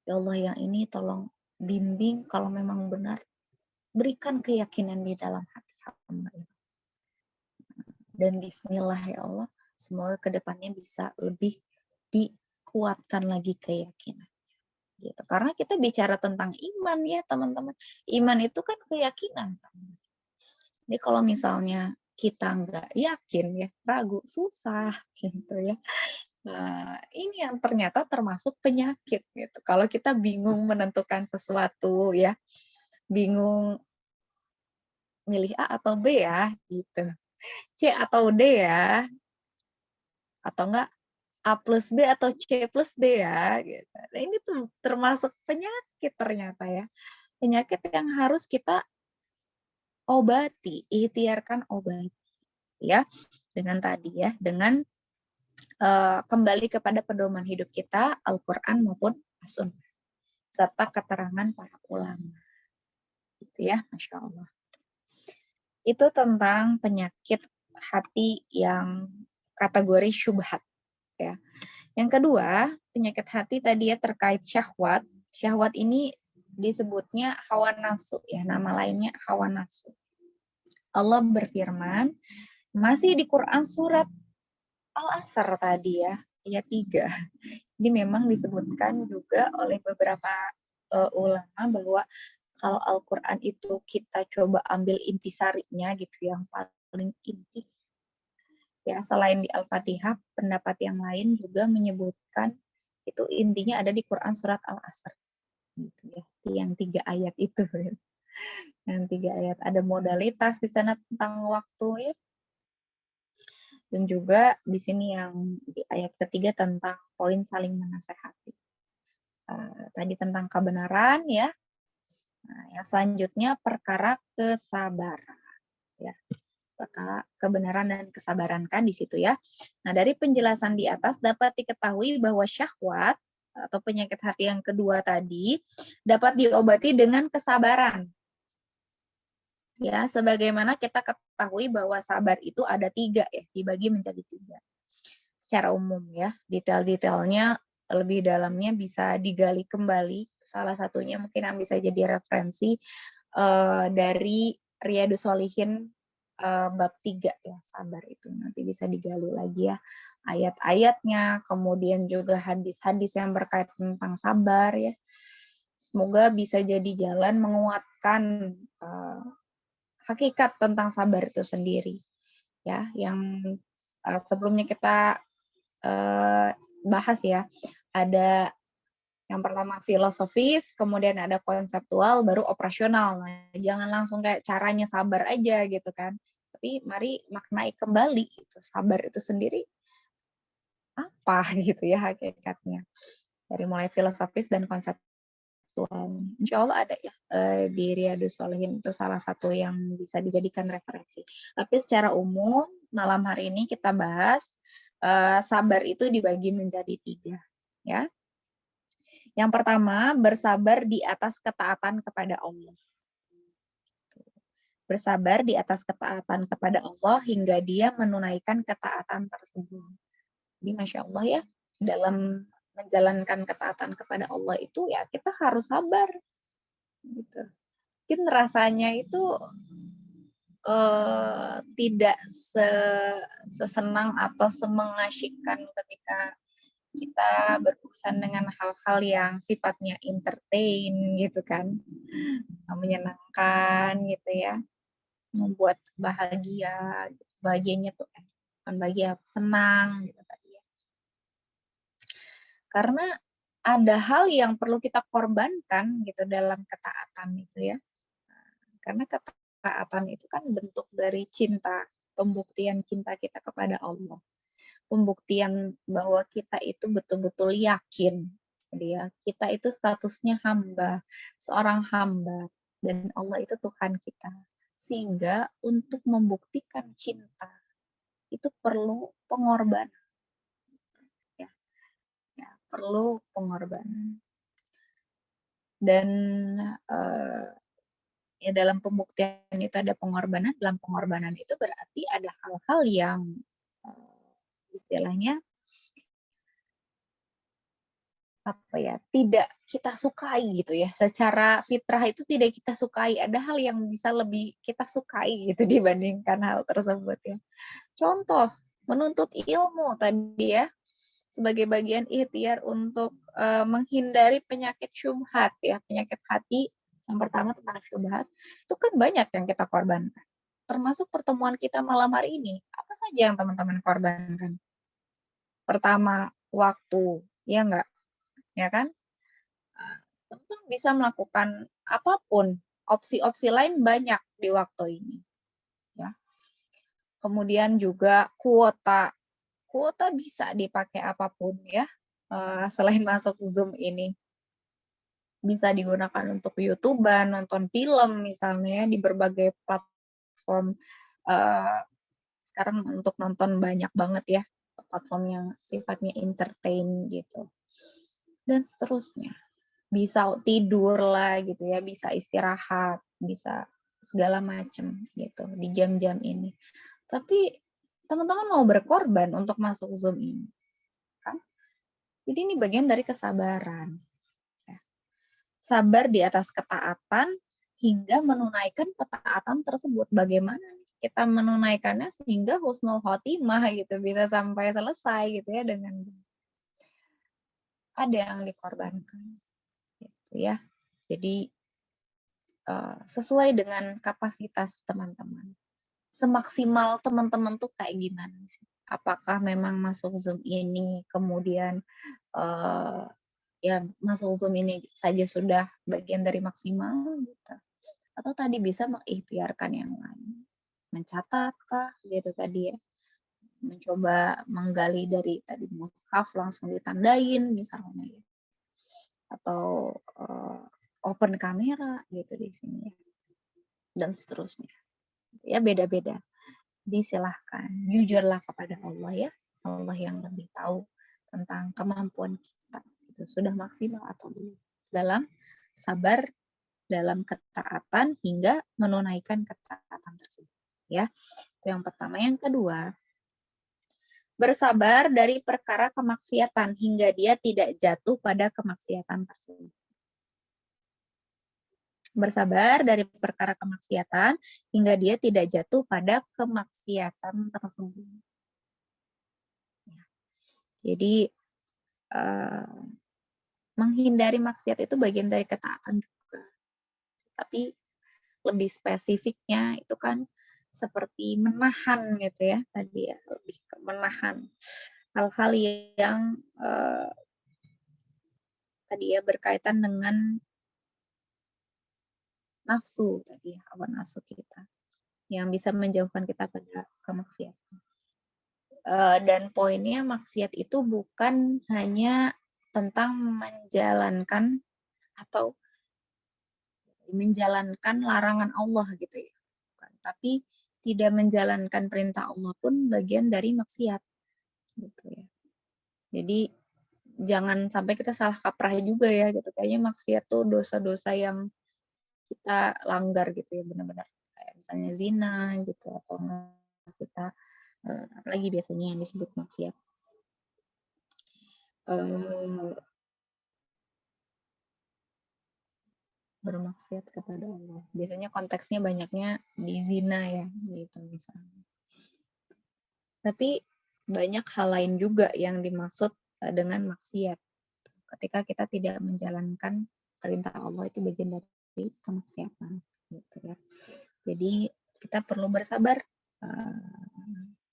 Ya Allah yang ini tolong bimbing kalau memang benar. Berikan keyakinan di dalam hati hamba ini. Dan bismillah ya Allah, semoga kedepannya bisa lebih dikuatkan lagi keyakinan. Gitu. Karena kita bicara tentang iman ya teman-teman. Iman itu kan keyakinan. Jadi kalau misalnya kita nggak yakin ya, ragu, susah gitu ya. Nah, ini yang ternyata termasuk penyakit gitu. Kalau kita bingung menentukan sesuatu ya, bingung milih A atau B ya gitu. C atau D ya, atau enggak A plus B atau C plus D ya gitu. Nah, ini tuh termasuk penyakit ternyata ya. Penyakit yang harus kita obati, ikhtiarkan obati ya. Dengan tadi ya, dengan kembali kepada pedoman hidup kita, Al-Qur'an maupun As-Sunnah serta keterangan para ulama. Gitu ya, Masya Allah. Itu tentang penyakit hati yang kategori syubhat ya. Yang kedua, penyakit hati tadi ya terkait syahwat. Syahwat ini disebutnya hawa nafsu ya, nama lainnya hawa nafsu. Allah berfirman masih di Quran surat Al-Asr tadi ya, ayat 3. Ini memang disebutkan juga oleh beberapa ulama bahwa kalau Al-Quran itu kita coba ambil intisarinya gitu, yang paling inti, ya selain di Al-Fatihah, pendapat yang lain juga menyebutkan itu intinya ada di Quran surat Al-Asr. Gitu ya, yang 3 ayat itu. Yang 3 ayat ada modalitas di sana tentang waktu ya, dan juga di sini yang di ayat ketiga tentang poin saling menasehati. Tadi tentang kebenaran ya. Nah, yang selanjutnya perkara kesabaran ya. Perkara kebenaran dan kesabaran kan di situ ya. Nah, dari penjelasan di atas dapat diketahui bahwa syahwat atau penyakit hati yang kedua tadi dapat diobati dengan kesabaran. Ya, sebagaimana kita ketahui bahwa sabar itu ada 3 ya, dibagi menjadi 3. Secara umum ya, detail-detailnya lebih dalamnya bisa digali kembali. Salah satunya mungkin yang bisa jadi referensi dari Riyadhus Shalihin bab 3 ya, sabar itu. Nanti bisa digali lagi ya ayat-ayatnya, kemudian juga hadis-hadis yang berkaitan tentang sabar ya. Semoga bisa jadi jalan menguatkan hakikat tentang sabar itu sendiri ya, yang sebelumnya kita bahas ya. Ada yang pertama filosofis, kemudian ada konseptual, baru operasional. Nah, jangan langsung kayak caranya sabar aja gitu kan. Tapi mari maknai kembali gitu. Sabar itu sendiri apa gitu ya hakikatnya. Dari mulai filosofis dan konseptual. Insya Allah ada ya di Riyadhus Shalihin, itu salah satu yang bisa dijadikan referensi. Tapi secara umum malam hari ini kita bahas sabar itu dibagi menjadi 3 ya. Yang pertama, bersabar di atas ketaatan kepada Allah. Bersabar di atas ketaatan kepada Allah hingga dia menunaikan ketaatan tersebut. Jadi Masya Allah ya, dalam menjalankan ketaatan kepada Allah itu ya kita harus sabar. Gitu. Mungkin rasanya itu tidak sesenang atau semengasyikkan ketika kita berurusan dengan hal-hal yang sifatnya entertain gitu kan, menyenangkan gitu ya, membuat bahagia, bahagianya tuh bukan bahagia, senang gitu tadi ya. Karena ada hal yang perlu kita korbankan gitu dalam ketaatan itu ya. Karena ketaatan itu kan bentuk dari cinta, pembuktian cinta kita kepada Allah. Pembuktian bahwa kita itu betul-betul yakin, dia kita itu statusnya hamba, seorang hamba, dan Allah itu Tuhan kita. Sehingga untuk membuktikan cinta itu perlu pengorbanan. Ya, ya perlu pengorbanan. Dan ya dalam pembuktian itu ada pengorbanan, dalam pengorbanan itu berarti ada hal-hal yang istilahnya apa ya, tidak kita sukai gitu ya, secara fitrah itu tidak kita sukai, ada hal yang bisa lebih kita sukai gitu dibandingkan hal tersebut ya. Contoh, menuntut ilmu tadi ya, sebagai bagian ikhtiar untuk menghindari penyakit syubhat ya, penyakit hati. Yang pertama tentang syubhat, itu kan banyak yang kita korbankan. Termasuk pertemuan kita malam hari ini, apa saja yang teman-teman korbankan? Pertama, waktu, ya enggak? Ya kan? Teman-teman bisa melakukan apapun, opsi-opsi lain banyak di waktu ini. Ya. Kemudian juga kuota. Kuota bisa dipakai apapun ya, selain masuk Zoom ini. Bisa digunakan untuk YouTube-an, nonton film misalnya ya, di berbagai platform. Sekarang untuk nonton banyak banget ya, platform yang sifatnya entertain gitu. Dan seterusnya. Bisa tidur lah gitu ya, bisa istirahat, bisa segala macam gitu di jam-jam ini. Tapi teman-teman mau berkorban untuk masuk Zoom ini, kan? Jadi ini bagian dari kesabaran. Ya. Sabar di atas ketaatan hingga menunaikan ketaatan tersebut. Bagaimana? kita menunaikannya sehingga husnul khotimah gitu, bisa sampai selesai gitu ya dengan ada yang dikorbankan gitu ya. Jadi sesuai dengan kapasitas teman-teman. Semaksimal teman-teman tuh kayak gimana sih? Apakah memang masuk Zoom ini kemudian eh, ya masuk Zoom ini saja sudah bagian dari maksimal gitu? Atau tadi bisa mengikhtiarkan yang lain? Mencatat kah gitu tadi ya? Mencoba menggali dari tadi mushaf langsung ditandain misalnya ya. Atau open kamera gitu di sini ya. Dan seterusnya. Ya beda-beda. Disilahkan, jujurlah kepada Allah ya. Allah yang lebih tahu tentang kemampuan kita. Itu sudah maksimal atau belum. Dalam sabar, dalam ketaatan hingga menunaikan ketaatan tersebut. Ya, itu yang pertama. Yang kedua, bersabar dari perkara kemaksiatan hingga dia tidak jatuh pada kemaksiatan tersebut. Bersabar dari perkara kemaksiatan hingga dia tidak jatuh pada kemaksiatan tersebut. Jadi menghindari maksiat itu bagian dari ketaatan juga. Tapi lebih spesifiknya itu kan seperti menahan gitu ya tadi ya, lebih ke menahan hal-hal yang tadi ya berkaitan dengan nafsu tadi ya, hawa nafsu kita yang bisa menjauhkan kita pada kemaksiatan. Dan poinnya maksiat itu bukan hanya tentang menjalankan atau menjalankan larangan Allah gitu ya. Bukan. Tapi tidak menjalankan perintah Allah pun bagian dari maksiat gitu ya. Jadi jangan sampai kita salah kaprah juga ya gitu. Kayaknya maksiat tuh dosa-dosa yang kita langgar gitu ya benar-benar kayak misalnya zina gitu atau kita apalagi biasanya yang disebut maksiat. Bermaksiat kepada Allah. Biasanya konteksnya banyaknya di zina ya, gitu misalnya. Tapi banyak hal lain juga yang dimaksud dengan maksiat. Ketika kita tidak menjalankan perintah Allah itu bagian dari kemaksiatan, gitu ya. Jadi kita perlu bersabar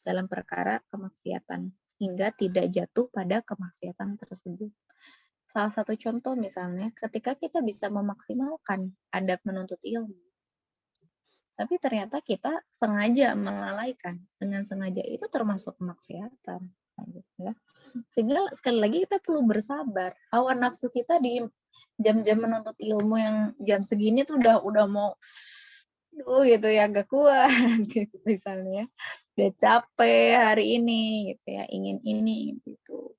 dalam perkara kemaksiatan hingga tidak jatuh pada kemaksiatan tersebut. Salah satu contoh misalnya ketika kita bisa memaksimalkan adab menuntut ilmu, tapi ternyata kita sengaja melalaikan. Dengan sengaja itu termasuk kemaksiatan. Gitu ya. Sehingga sekali lagi kita perlu bersabar. Hawa nafsu kita di jam-jam menuntut ilmu yang jam segini tuh udah mau gitu ya agak kuat gitu misalnya. Udah capek hari ini gitu ya, ingin ini gitu.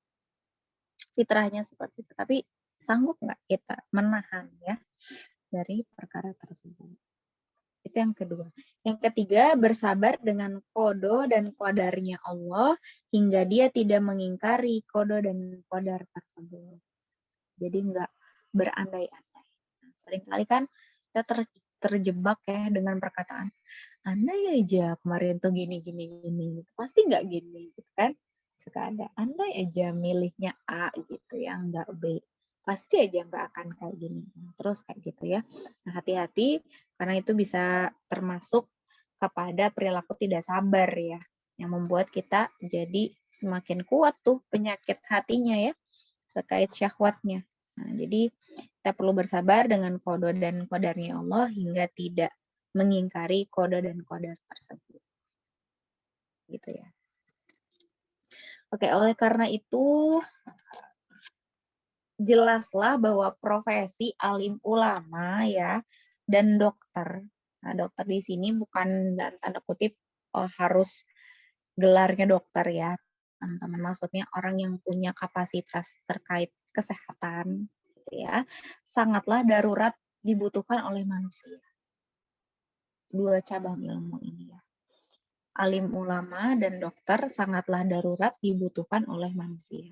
Fitrahnya seperti itu. Tapi sanggup nggak kita menahan ya dari perkara tersebut? Itu yang kedua. Yang ketiga, bersabar dengan qada dan qadarnya Allah hingga dia tidak mengingkari qada dan qadar tersebut. Jadi enggak berandai-andai. Seringkali kan kita terjebak ya dengan perkataan, andai aja kemarin tuh gini, gini, gini. Pasti enggak gini, gitu kan. Suka ada, andai aja milihnya A gitu ya, enggak B. Pasti aja nggak akan kayak gini. Terus kayak gitu ya. Nah, hati-hati karena itu bisa termasuk kepada perilaku tidak sabar ya, yang membuat kita jadi semakin kuat tuh penyakit hatinya ya, terkait syahwatnya. Nah, jadi kita perlu bersabar dengan qada dan qadarnya Allah hingga tidak mengingkari qada dan qadar tersebut. Gitu ya. Oke, oleh karena itu jelaslah bahwa profesi alim ulama ya dan dokter. Nah, dokter di sini bukan dalam tanda kutip harus gelarnya dokter ya, teman-teman. Maksudnya orang yang punya kapasitas terkait kesehatan, gitu ya, sangatlah darurat dibutuhkan oleh manusia. Dua cabang ilmu ini ya. Alim ulama dan dokter sangatlah darurat dibutuhkan oleh manusia.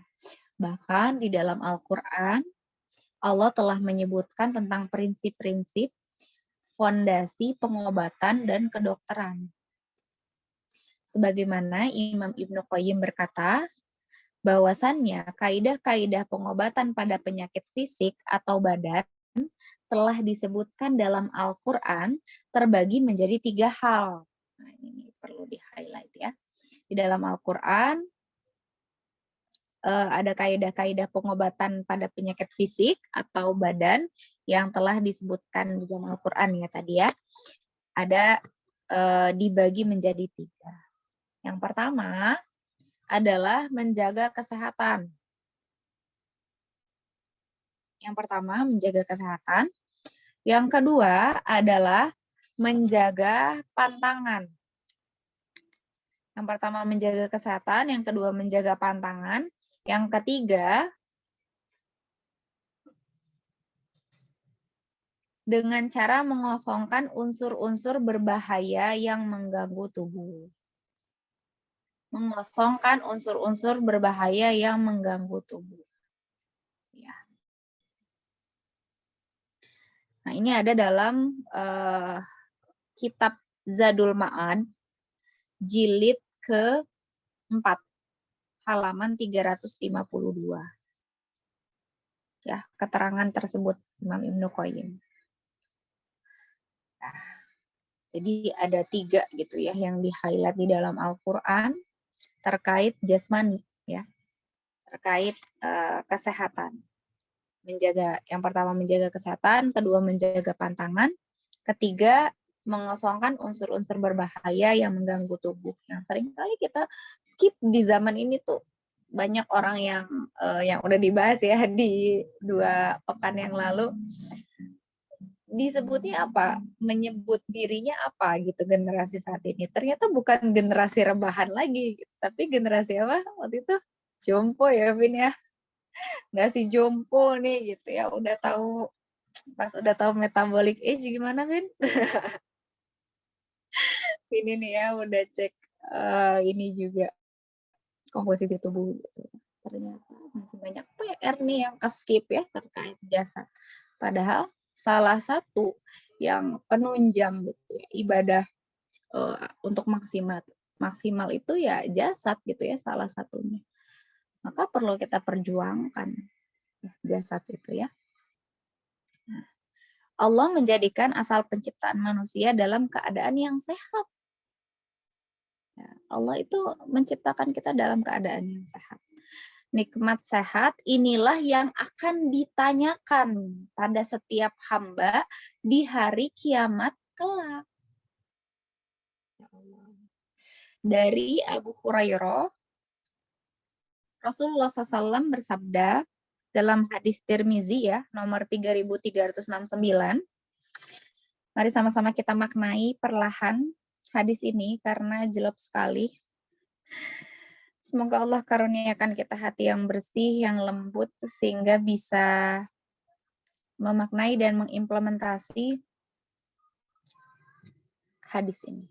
Bahkan di dalam Al-Quran, Allah telah menyebutkan tentang prinsip-prinsip fondasi pengobatan dan kedokteran. Sebagaimana Imam Ibnu Qayyim berkata, bahwasannya kaidah-kaidah pengobatan pada penyakit fisik atau badan telah disebutkan dalam Al-Quran terbagi menjadi 3 hal. Nah, ini perlu di-highlight ya. Di dalam Al-Quran ada kaidah-kaidah pengobatan pada penyakit fisik atau badan yang telah disebutkan di dalam Al-Quran ya tadi ya. Ada dibagi menjadi 3. Yang pertama adalah menjaga kesehatan. Yang pertama, menjaga kesehatan. Yang kedua adalah menjaga pantangan. Yang pertama, menjaga kesehatan. Yang kedua, menjaga pantangan. Yang ketiga, dengan cara mengosongkan unsur-unsur berbahaya yang mengganggu tubuh. Mengosongkan unsur-unsur berbahaya yang mengganggu tubuh. Ya. Nah, ini ada dalam kitab Zadul Ma'ad, jilid ke-4, halaman 352. Ya, keterangan tersebut Imam Ibnu Qayyim. Nah, jadi ada 3 gitu ya yang di-highlight di dalam Al-Quran terkait jasmani ya, terkait kesehatan. Yang pertama menjaga kesehatan, kedua menjaga pantangan, ketiga mengosongkan unsur-unsur berbahaya yang mengganggu tubuh. Yang sering kali kita skip di zaman ini tuh banyak orang yang udah dibahas ya di 2 pekan yang lalu. Disebutnya apa? Menyebut dirinya apa gitu generasi saat ini. Ternyata bukan generasi rebahan lagi, tapi generasi apa? Waktu itu jompo ya, Vin ya. Nggak si jompo nih gitu ya. Pas udah tahu metabolic age gimana, Vin? Ini nih ya udah cek ini juga komposisi tubuh gitu. Ternyata masih banyak PR nih yang ke-skip ya terkait jasad. Padahal salah satu yang penunjang gitu ya, ibadah untuk maksimal itu ya jasad gitu ya salah satunya. Maka perlu kita perjuangkan jasad itu ya. Nah, Allah menjadikan asal penciptaan manusia dalam keadaan yang sehat. Ya, Allah itu menciptakan kita dalam keadaan yang sehat. Nikmat sehat inilah yang akan ditanyakan pada setiap hamba di hari kiamat kelak. Dari Abu Hurairah, Rasulullah SAW bersabda dalam hadis Tirmizi ya, nomor 3369. Mari sama-sama kita maknai perlahan hadis ini karena jelek sekali. Semoga Allah karuniakan kita hati yang bersih, yang lembut, sehingga bisa memaknai dan mengimplementasi hadis ini.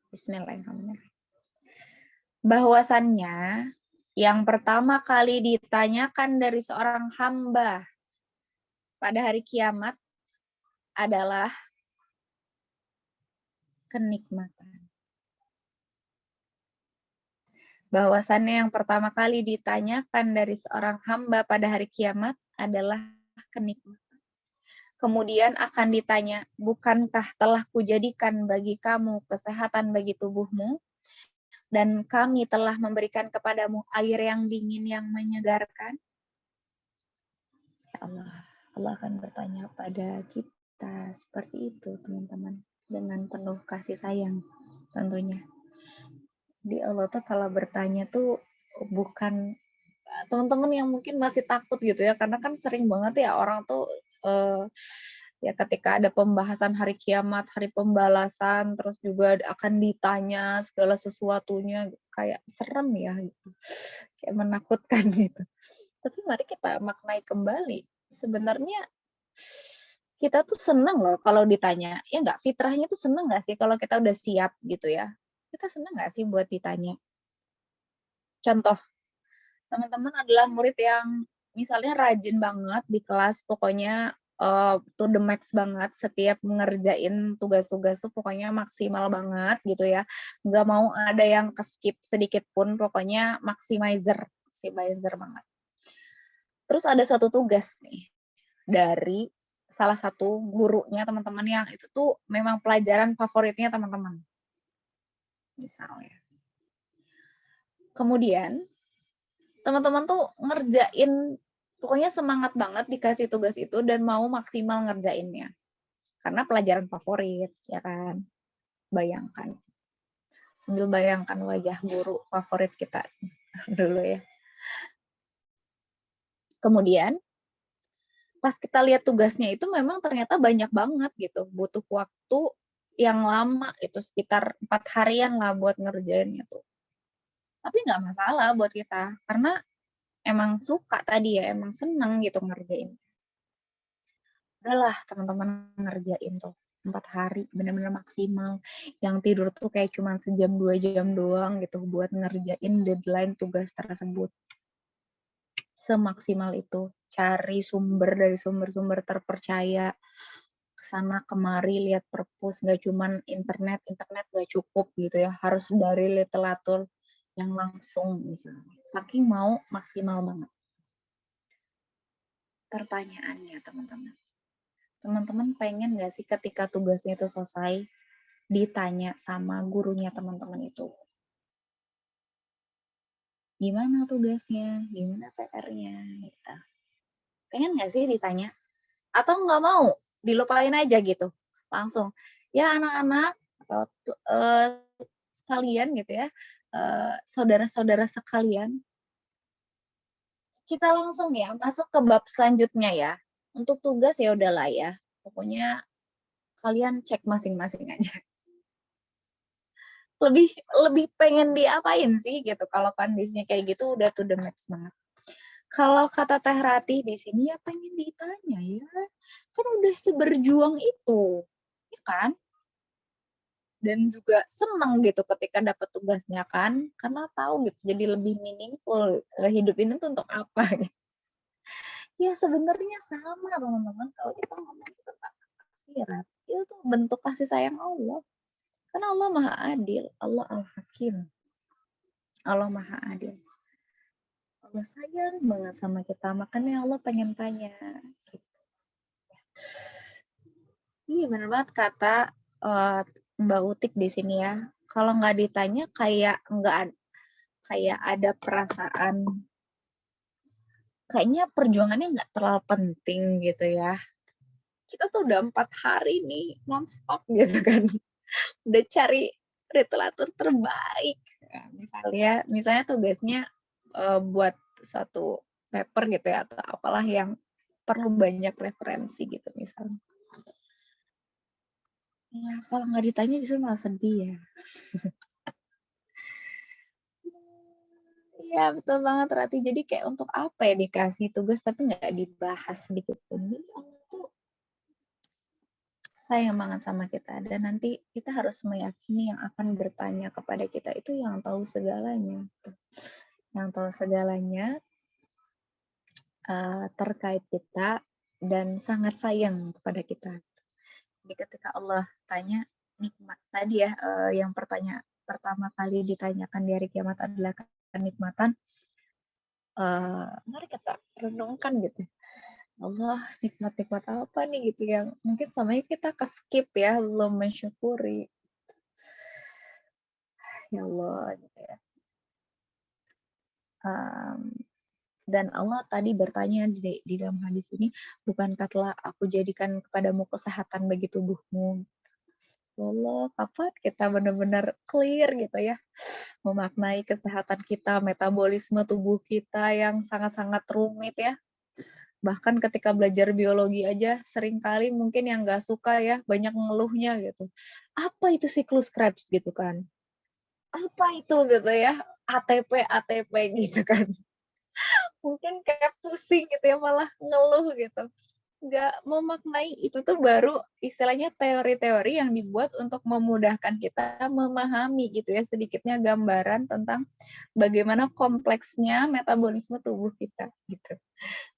Bismillahirrahmanirrahim. Bahwasannya yang pertama kali ditanyakan dari seorang hamba pada hari kiamat adalah kenikmatan. Bahwasannya yang pertama kali ditanyakan dari seorang hamba pada hari kiamat adalah kenikmatan. Kemudian akan ditanya, bukankah telah kujadikan bagi kamu kesehatan bagi tubuhmu, dan kami telah memberikan kepadamu air yang dingin yang menyegarkan? Ya Allah akan bertanya pada kita seperti itu, teman-teman, dengan penuh kasih sayang tentunya. Di Allah tuh kalau bertanya tuh bukan teman-teman yang mungkin masih takut gitu ya, karena kan sering banget ya orang tuh ya ketika ada pembahasan hari kiamat, hari pembalasan, terus juga akan ditanya segala sesuatunya, kayak serem ya gitu, kayak menakutkan gitu. Tapi mari kita maknai kembali, sebenarnya kita tuh senang loh kalau ditanya, ya nggak, fitrahnya tuh senang nggak sih kalau kita udah siap gitu ya, kita senang nggak sih buat ditanya? Contoh, teman-teman adalah murid yang misalnya rajin banget di kelas, pokoknya to the max banget, setiap ngerjain tugas-tugas tuh pokoknya maksimal banget gitu ya. Nggak mau ada yang ke-skip sedikit pun, pokoknya maximizer banget. Terus ada suatu tugas nih, dari salah satu gurunya teman-teman yang itu tuh memang pelajaran favoritnya teman-teman, misalnya. Kemudian, teman-teman tuh ngerjain, pokoknya semangat banget dikasih tugas itu dan mau maksimal ngerjainnya. Karena pelajaran favorit, ya kan? Bayangkan. Sambil bayangkan wajah guru favorit kita dulu ya. Kemudian, pas kita lihat tugasnya itu memang ternyata banyak banget gitu. Butuh waktu yang lama, itu sekitar 4 harian lah buat ngerjainnya tuh. Tapi nggak masalah buat kita, karena emang suka tadi ya, emang seneng gitu ngerjain. Udahlah teman-teman ngerjain tuh 4 hari, bener-bener maksimal. Yang tidur tuh kayak cuma sejam 2 jam doang gitu buat ngerjain deadline tugas tersebut. Semaksimal itu, cari sumber dari sumber-sumber terpercaya, kesana kemari lihat perpus, nggak cuman internet nggak cukup gitu ya, harus dari literatur yang langsung misalnya. Saking mau maksimal banget. Pertanyaannya teman-teman pengen nggak sih ketika tugasnya itu selesai, ditanya sama gurunya teman-teman itu, gimana tugasnya, gimana PR-nya, gitu. Pengen nggak sih ditanya? Atau nggak mau, dilupain aja gitu, langsung, ya anak-anak, atau sekalian gitu ya, saudara-saudara sekalian, kita langsung ya masuk ke bab selanjutnya ya. Untuk tugas ya udahlah ya, pokoknya kalian cek masing-masing aja. Lebih lebih pengen diapain sih gitu kalau kondisinya kayak gitu udah to the max banget. Kalau kata Teh Ratih di sini ya pengen ditanya ya, kan udah seberjuang itu, ya kan? Dan juga senang gitu ketika dapat tugasnya kan, karena tahu gitu jadi lebih meaningful, hidup ini tuh untuk apa gitu. Ya sebenarnya sama teman-teman kalau kita ngomong tentang akhirat, itu tuh bentuk kasih sayang Allah. Karena Allah Maha Adil, Allah Al-Hakim, Allah Maha Adil. Allah sayang banget sama kita, makanya Allah pengen tanya. Gitu. Iya benar banget kata Mbak Utik di sini ya. Kalau nggak ditanya kayak nggak kayak ada perasaan kayaknya perjuangannya nggak terlalu penting gitu ya. Kita tuh udah 4 hari nih nonstop gitu kan. Udah cari literatur terbaik. Nah, misalnya tugasnya buat suatu paper gitu ya atau apalah yang perlu banyak referensi gitu misalnya. Ya kalau nggak ditanya justru malah sedih ya. Iya betul banget Rati. Jadi kayak untuk apa ya dikasih tugas tapi nggak dibahas sedikit pun. Jadi Allah tuh sayang banget sama kita dan nanti kita harus meyakini yang akan bertanya kepada kita itu yang tahu segalanya. Yang tahu segalanya terkait kita dan sangat sayang kepada kita. Jadi ketika Allah tanya nikmat tadi ya yang pertama kali ditanyakan di hari kiamat adalah kenikmatan, mari kita renungkan gitu. Allah nikmat-nikmat apa nih gitu yang mungkin selama ini kita ke-skip ya, belum mensyukuri. Ya Allah gitu ya. Dan Allah tadi bertanya di dalam hadis ini, bukankah telah aku jadikan kepadamu kesehatan bagi tubuhmu? Ya Allah, kapan kita benar-benar clear gitu ya, memaknai kesehatan kita, metabolisme tubuh kita yang sangat-sangat rumit ya. Bahkan ketika belajar biologi aja seringkali mungkin yang nggak suka ya, banyak ngeluhnya gitu. Apa itu siklus Krebs gitu kan? Apa itu gitu ya? ATP gitu kan. Mungkin kayak pusing gitu ya, malah ngeluh gitu. Nggak memaknai, itu tuh baru istilahnya teori-teori yang dibuat untuk memudahkan kita memahami gitu ya, sedikitnya gambaran tentang bagaimana kompleksnya metabolisme tubuh kita gitu.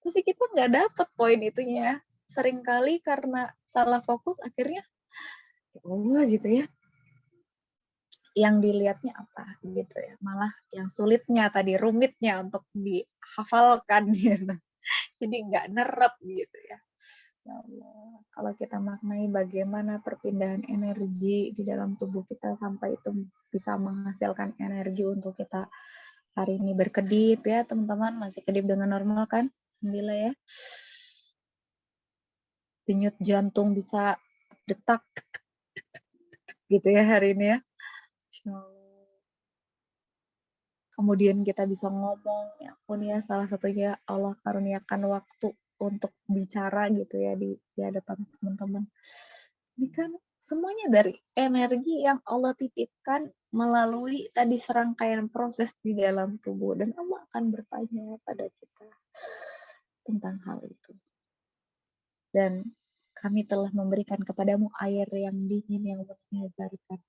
Tapi kita nggak dapet poin itunya. seringkali karena salah fokus akhirnya ya Allah gitu ya. Yang dilihatnya apa gitu ya. Malah yang sulitnya tadi, rumitnya untuk dihafalkan gitu. Jadi nggak nerep gitu ya. Ya Allah, kalau kita maknai bagaimana perpindahan energi di dalam tubuh kita sampai itu bisa menghasilkan energi untuk kita hari ini berkedip ya teman-teman, masih kedip dengan normal kan? Alhamdulillah ya. Denyut jantung bisa detak gitu ya hari ini ya. Masya Allah. Kemudian kita bisa ngomong, ya ampun ya, salah satunya Allah karuniakan waktu untuk bicara gitu ya di hadapan teman-teman. Ini kan semuanya dari energi yang Allah titipkan melalui tadi serangkaian proses di dalam tubuh dan Allah akan bertanya pada kita tentang hal itu. Dan kami telah memberikan kepadamu air yang dingin yang menyegarkan.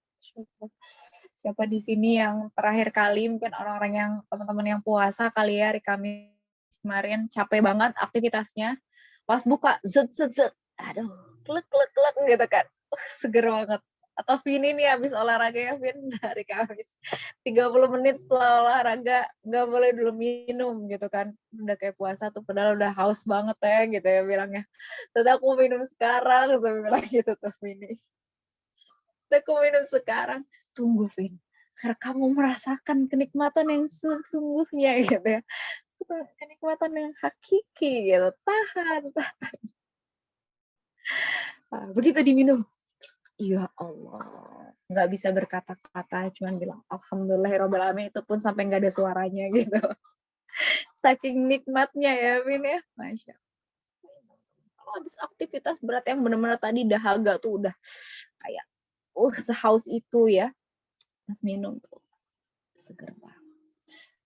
Siapa di sini yang terakhir kali mungkin orang-orang yang teman-teman yang puasa kali ya hari Kamis kemarin capek banget aktivitasnya. Pas buka zet zet zet. Aduh, klek klek klek gitu kan. Seger banget. Atau Vini nih habis olahraga ya Vin hari Kamis. 30 menit setelah olahraga nggak boleh dulu minum gitu kan. Udah kayak puasa tuh padahal udah haus banget ya gitu ya bilangnya. Terus aku minum sekarang, saya bilang gitu tuh Vini. Aku minum sekarang. Tunggu, Vin. Karena kamu merasakan kenikmatan yang sesungguhnya gitu ya. Kenikmatan yang hakiki gitu. Tahan, tahan. Nah, begitu diminum. Ya Allah. Nggak bisa berkata-kata. Cuman bilang, Alhamdulillahirrahmanirrahim. Itu pun sampai nggak ada suaranya gitu. Saking nikmatnya ya, Vin ya. Masya Allah. Kalau habis aktivitas berat yang benar-benar tadi dahaga tuh udah kayak, sehaus itu ya. Mas minum tuh. Seger banget.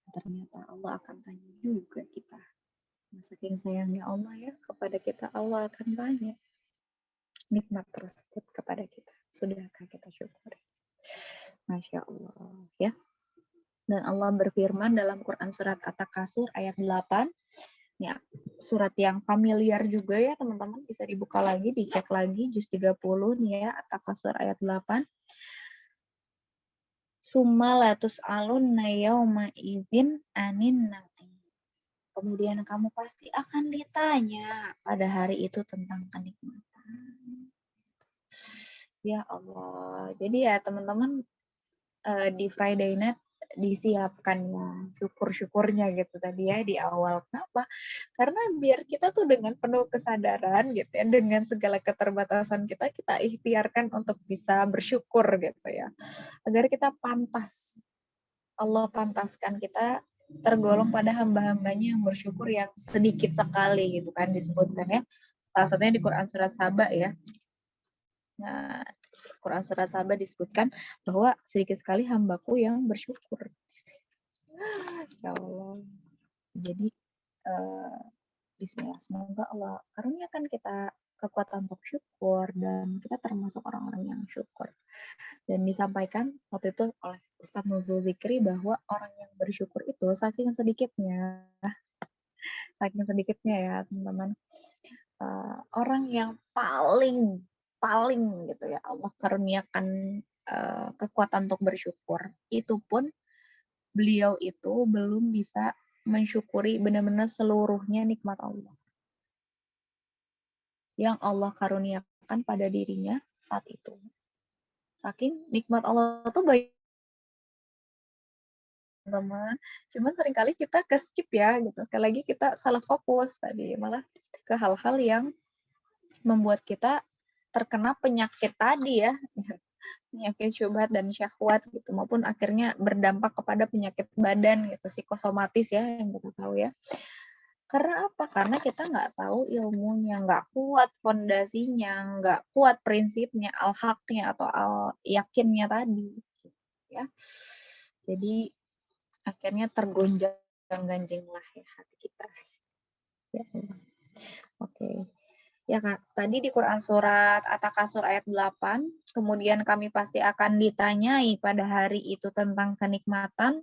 Ternyata Allah akan tanya juga kita. Saking sayangnya Allah ya kepada kita, Allah akan tanya nikmat tersebut kepada kita. Sudahkah kita syukuri? Masya Allah ya. Dan Allah berfirman dalam Quran surat At-Takasur ayat 8. Ya, surat yang familiar juga ya teman-teman, bisa dibuka lagi, dicek lagi juz 30 nih ya, At-Takasur ayat 8. Summa latus alunna yauma idzin anin na'im. Kemudian kamu pasti akan ditanya pada hari itu tentang kenikmatan. Ya Allah. Jadi ya teman-teman di Friday Night disiapkan ya syukur-syukurnya gitu tadi ya di awal. Kenapa? Karena biar kita tuh dengan penuh kesadaran gitu ya, dengan segala keterbatasan kita, kita ikhtiarkan untuk bisa bersyukur gitu ya. Agar kita pantas, Allah pantaskan kita tergolong pada hamba-hambanya yang bersyukur yang sedikit sekali gitu kan disebutkan ya. Salah satunya di Quran surat Saba ya. Nah, Quran surat Saba disebutkan bahwa sedikit sekali hambaku yang bersyukur. Ya Allah. Jadi Bismillah, semoga Allah karuniakan kita kekuatan untuk syukur dan kita termasuk orang-orang yang syukur. Dan disampaikan waktu itu oleh Ustadz Nuzul Zikri bahwa orang yang bersyukur itu saking sedikitnya ya teman-teman, orang yang paling gitu ya Allah karuniakan kekuatan untuk bersyukur, itu pun beliau itu belum bisa mensyukuri benar-benar seluruhnya nikmat Allah yang Allah karuniakan pada dirinya saat itu. Saking nikmat Allah tuh baik teman, cuman seringkali kita ke skip ya gitu. Sekali lagi kita salah fokus tadi, malah ke hal-hal yang membuat kita terkena penyakit tadi ya, penyakit syubhat dan syahwat gitu, maupun akhirnya berdampak kepada penyakit badan gitu, psikosomatis ya yang kita tahu ya. Karena apa? Karena kita nggak tahu ilmunya, nggak kuat fondasinya, nggak kuat prinsipnya, al-haqnya atau al-yakinnya tadi. Ya. Jadi akhirnya tergonjang-ganjinglah ya hati kita. Ya. Oke. Ya Kak, tadi di Quran surat At-Takasur ayat 8, kemudian kami pasti akan ditanyai pada hari itu tentang kenikmatan.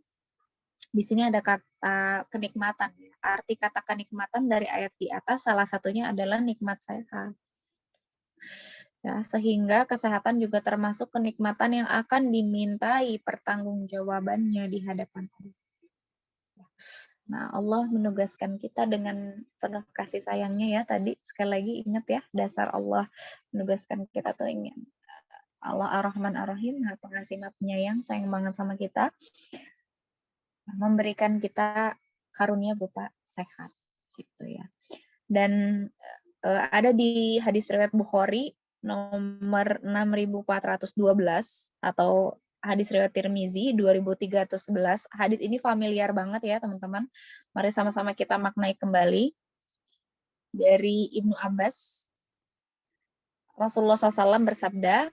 Di sini ada kata kenikmatan. arti kata kenikmatan dari ayat di atas salah satunya adalah nikmat sehat. Ya, sehingga kesehatan juga termasuk kenikmatan yang akan dimintai pertanggungjawabannya di hadapan Allah. Nah, Allah menugaskan kita dengan penuh kasih sayangnya ya tadi. Sekali lagi ingat ya, dasar Allah menugaskan kita tuh ingin Allah Ar-Rahman Ar-Rahim, Maha Pengasih Maha Penyayang, sayang banget sama kita, memberikan kita karunia berupa sehat gitu ya. Dan ada di hadis riwayat Bukhari nomor 6412 atau hadis riwayat Tirmizi 2311. Hadis ini familiar banget ya teman-teman. Mari sama-sama kita maknai kembali. Dari Ibnu Abbas, Rasulullah SAW bersabda,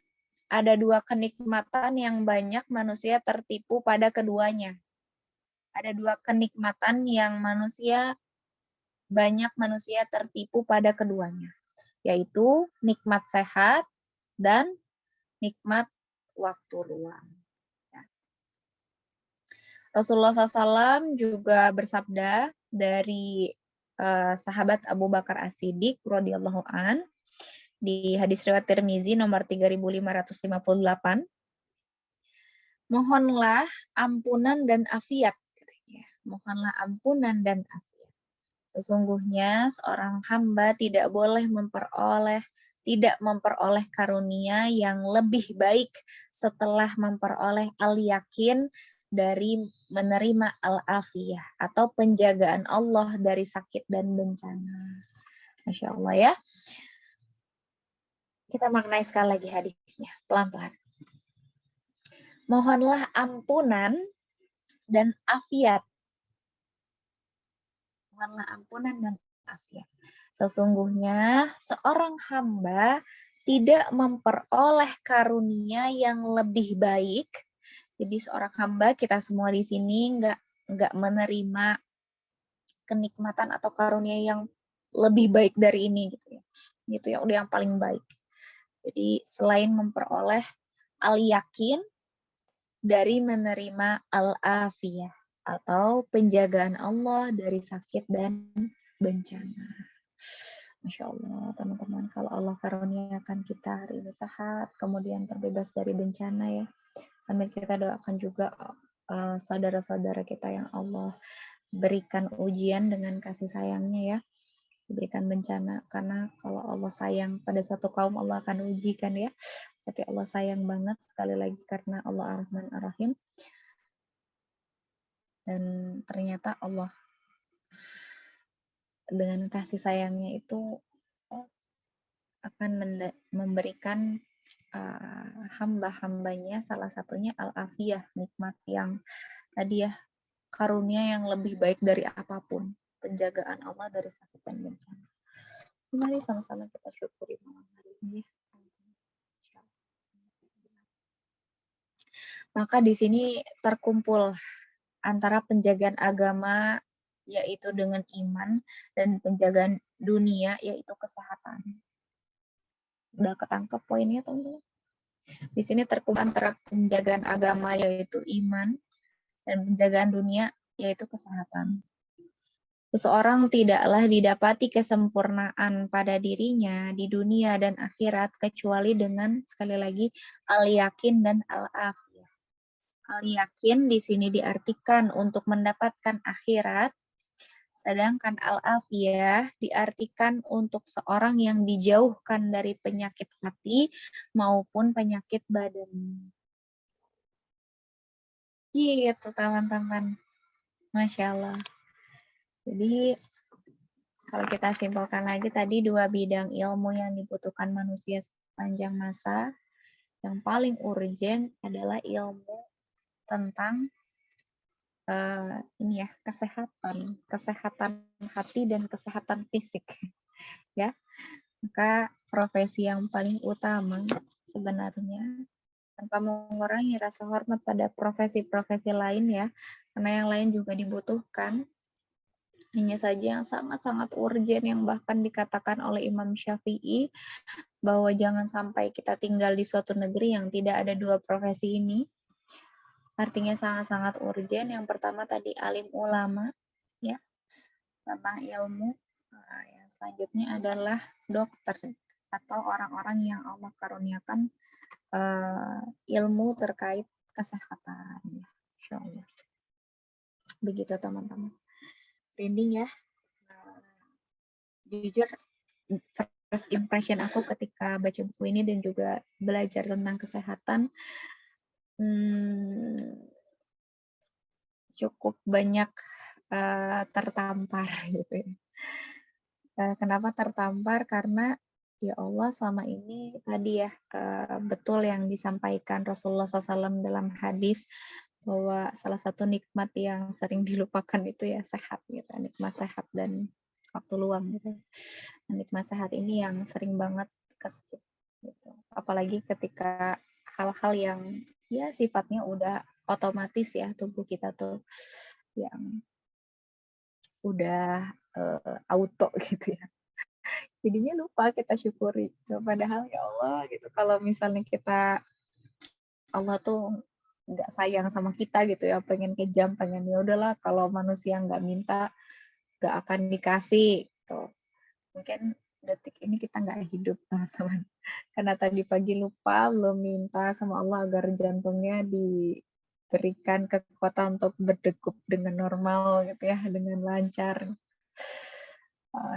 ada dua kenikmatan yang banyak manusia tertipu pada keduanya. Ada dua kenikmatan yang banyak manusia tertipu pada keduanya, yaitu nikmat sehat dan nikmat waktu luang. Rasulullah SAW juga bersabda dari sahabat Abu Bakar As-Siddiq radhiyallahu an di hadis riwayat Tirmizi nomor 3558, mohonlah ampunan dan afiat. Mohonlah ampunan dan afiat. Sesungguhnya seorang hamba tidak memperoleh karunia yang lebih baik setelah memperoleh al-yakin dari menerima al-afiyah atau penjagaan Allah dari sakit dan bencana. Masya Allah ya. Kita maknai sekali lagi hadisnya, pelan-pelan. Mohonlah ampunan dan afiat. Mohonlah ampunan dan afiat. Sesungguhnya seorang hamba tidak memperoleh karunia yang lebih baik. Jadi seorang hamba, kita semua di sini nggak menerima kenikmatan atau karunia yang lebih baik dari ini gitu ya. Gitu ya, udah yang paling baik. Jadi selain memperoleh al-yakin dari menerima al-afiyah atau penjagaan Allah dari sakit dan bencana. Masya Allah, teman-teman, kalau Allah karuniakan kita hari ini sehat, kemudian terbebas dari bencana ya. Sambil kita doakan juga saudara-saudara kita yang Allah berikan ujian dengan kasih sayangnya ya. Diberikan bencana, karena kalau Allah sayang pada suatu kaum Allah akan ujikan ya. Tapi Allah sayang banget sekali lagi karena Allah Ar-Rahman Ar-Rahim. Dan ternyata Allah dengan kasih sayangnya itu akan memberikan hamba-hambanya salah satunya al-afiyah, nikmat yang tadi ya, karunia yang lebih baik dari apapun, penjagaan Allah dari sakit dan bencana. Mari sama-sama kita syukuri malam hari ini. Maka di sini terkumpul antara penjagaan agama yaitu dengan iman dan penjagaan dunia yaitu kesehatan. Udah ketangkep poinnya teman-teman? Di sini terkumpul antara penjagaan agama yaitu iman dan penjagaan dunia yaitu kesehatan. Seseorang tidaklah didapati kesempurnaan pada dirinya di dunia dan akhirat kecuali dengan sekali lagi al-yakin dan al-afiyah. Al-yakin di sini diartikan untuk mendapatkan akhirat, sedangkan al-afiyah diartikan untuk seorang yang dijauhkan dari penyakit hati maupun penyakit badan. Gitu teman-teman. Masya Allah. Jadi kalau kita simpulkan lagi tadi dua bidang ilmu yang dibutuhkan manusia sepanjang masa. Yang paling urgent adalah ilmu tentang ini ya, kesehatan hati dan kesehatan fisik. Ya. Maka profesi yang paling utama sebenarnya tanpa mengurangi rasa hormat pada profesi-profesi lain ya, karena yang lain juga dibutuhkan. Hanya saja yang sangat-sangat urgent yang bahkan dikatakan oleh Imam Syafi'i bahwa jangan sampai kita tinggal di suatu negeri yang tidak ada dua profesi ini. Artinya sangat-sangat urgent. Yang pertama tadi alim ulama, ya. tentang ilmu. Yang selanjutnya adalah dokter atau orang-orang yang Allah karuniakan ilmu terkait kesehatan. Insya Allah. Begitu teman-teman. Rinding ya. Jujur, first impression aku ketika baca buku ini dan juga belajar tentang kesehatan, cukup banyak tertampar gitu ya. Kenapa tertampar? Karena ya Allah selama ini tadi ya betul yang disampaikan Rasulullah SAW dalam hadis bahwa salah satu nikmat yang sering dilupakan itu ya sehat gitu, nikmat sehat dan waktu luang gitu. Nikmat sehat ini yang sering banget keskip gitu. Apalagi ketika hal-hal yang ya sifatnya udah otomatis ya tubuh kita tuh yang udah auto gitu ya. Jadinya lupa kita syukuri. Padahal ya Allah gitu, kalau misalnya kita, Allah tuh nggak sayang sama kita gitu ya, pengen kejam, pengen ya udahlah kalau manusia nggak minta, nggak akan dikasih. Gitu. Mungkin detik ini kita nggak hidup teman-teman. Karena tadi pagi lupa belum minta sama Allah agar jantungnya diberikan kekuatan untuk berdegup dengan normal gitu ya, dengan lancar.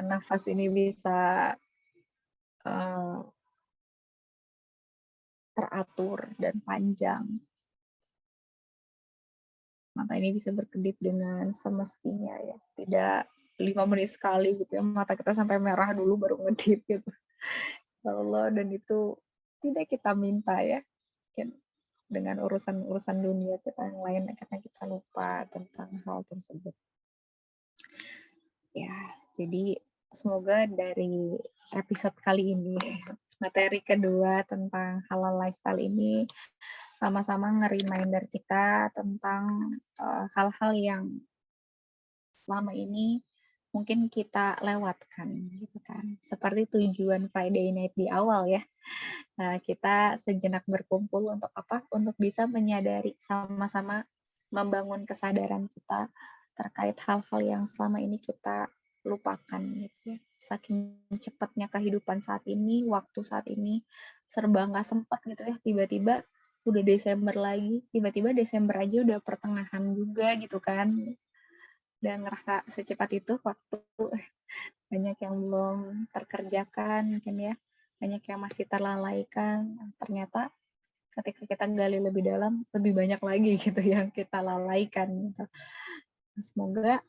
Nafas ini bisa teratur dan panjang. Mata ini bisa berkedip dengan semestinya ya. Tidak 5 menit sekali gitu ya. Mata kita sampai merah dulu baru ngedip gitu. Ya Allah, dan itu tidak kita minta ya. Mungkin dengan urusan-urusan dunia kita yang lain karena kita lupa tentang hal tersebut. Ya, jadi semoga dari episode kali ini, materi kedua tentang halal lifestyle ini sama-sama nge-reminder kita tentang hal-hal yang selama ini mungkin kita lewatkan gitu kan. Seperti tujuan Friday Night di awal ya. Nah, kita sejenak berkumpul untuk apa? Untuk bisa menyadari sama-sama membangun kesadaran kita terkait hal-hal yang selama ini kita lupakan gitu ya. Saking cepatnya kehidupan saat ini, waktu saat ini serba nggak sempat gitu ya. Tiba-tiba udah Desember lagi, tiba-tiba Desember aja udah pertengahan juga gitu kan. Dan ngerasa secepat itu waktu, banyak yang belum terkerjakan mungkin ya, banyak yang masih terlalaikan. Ternyata ketika kita gali lebih dalam, lebih banyak lagi gitu yang kita lalaikan gitu. Semoga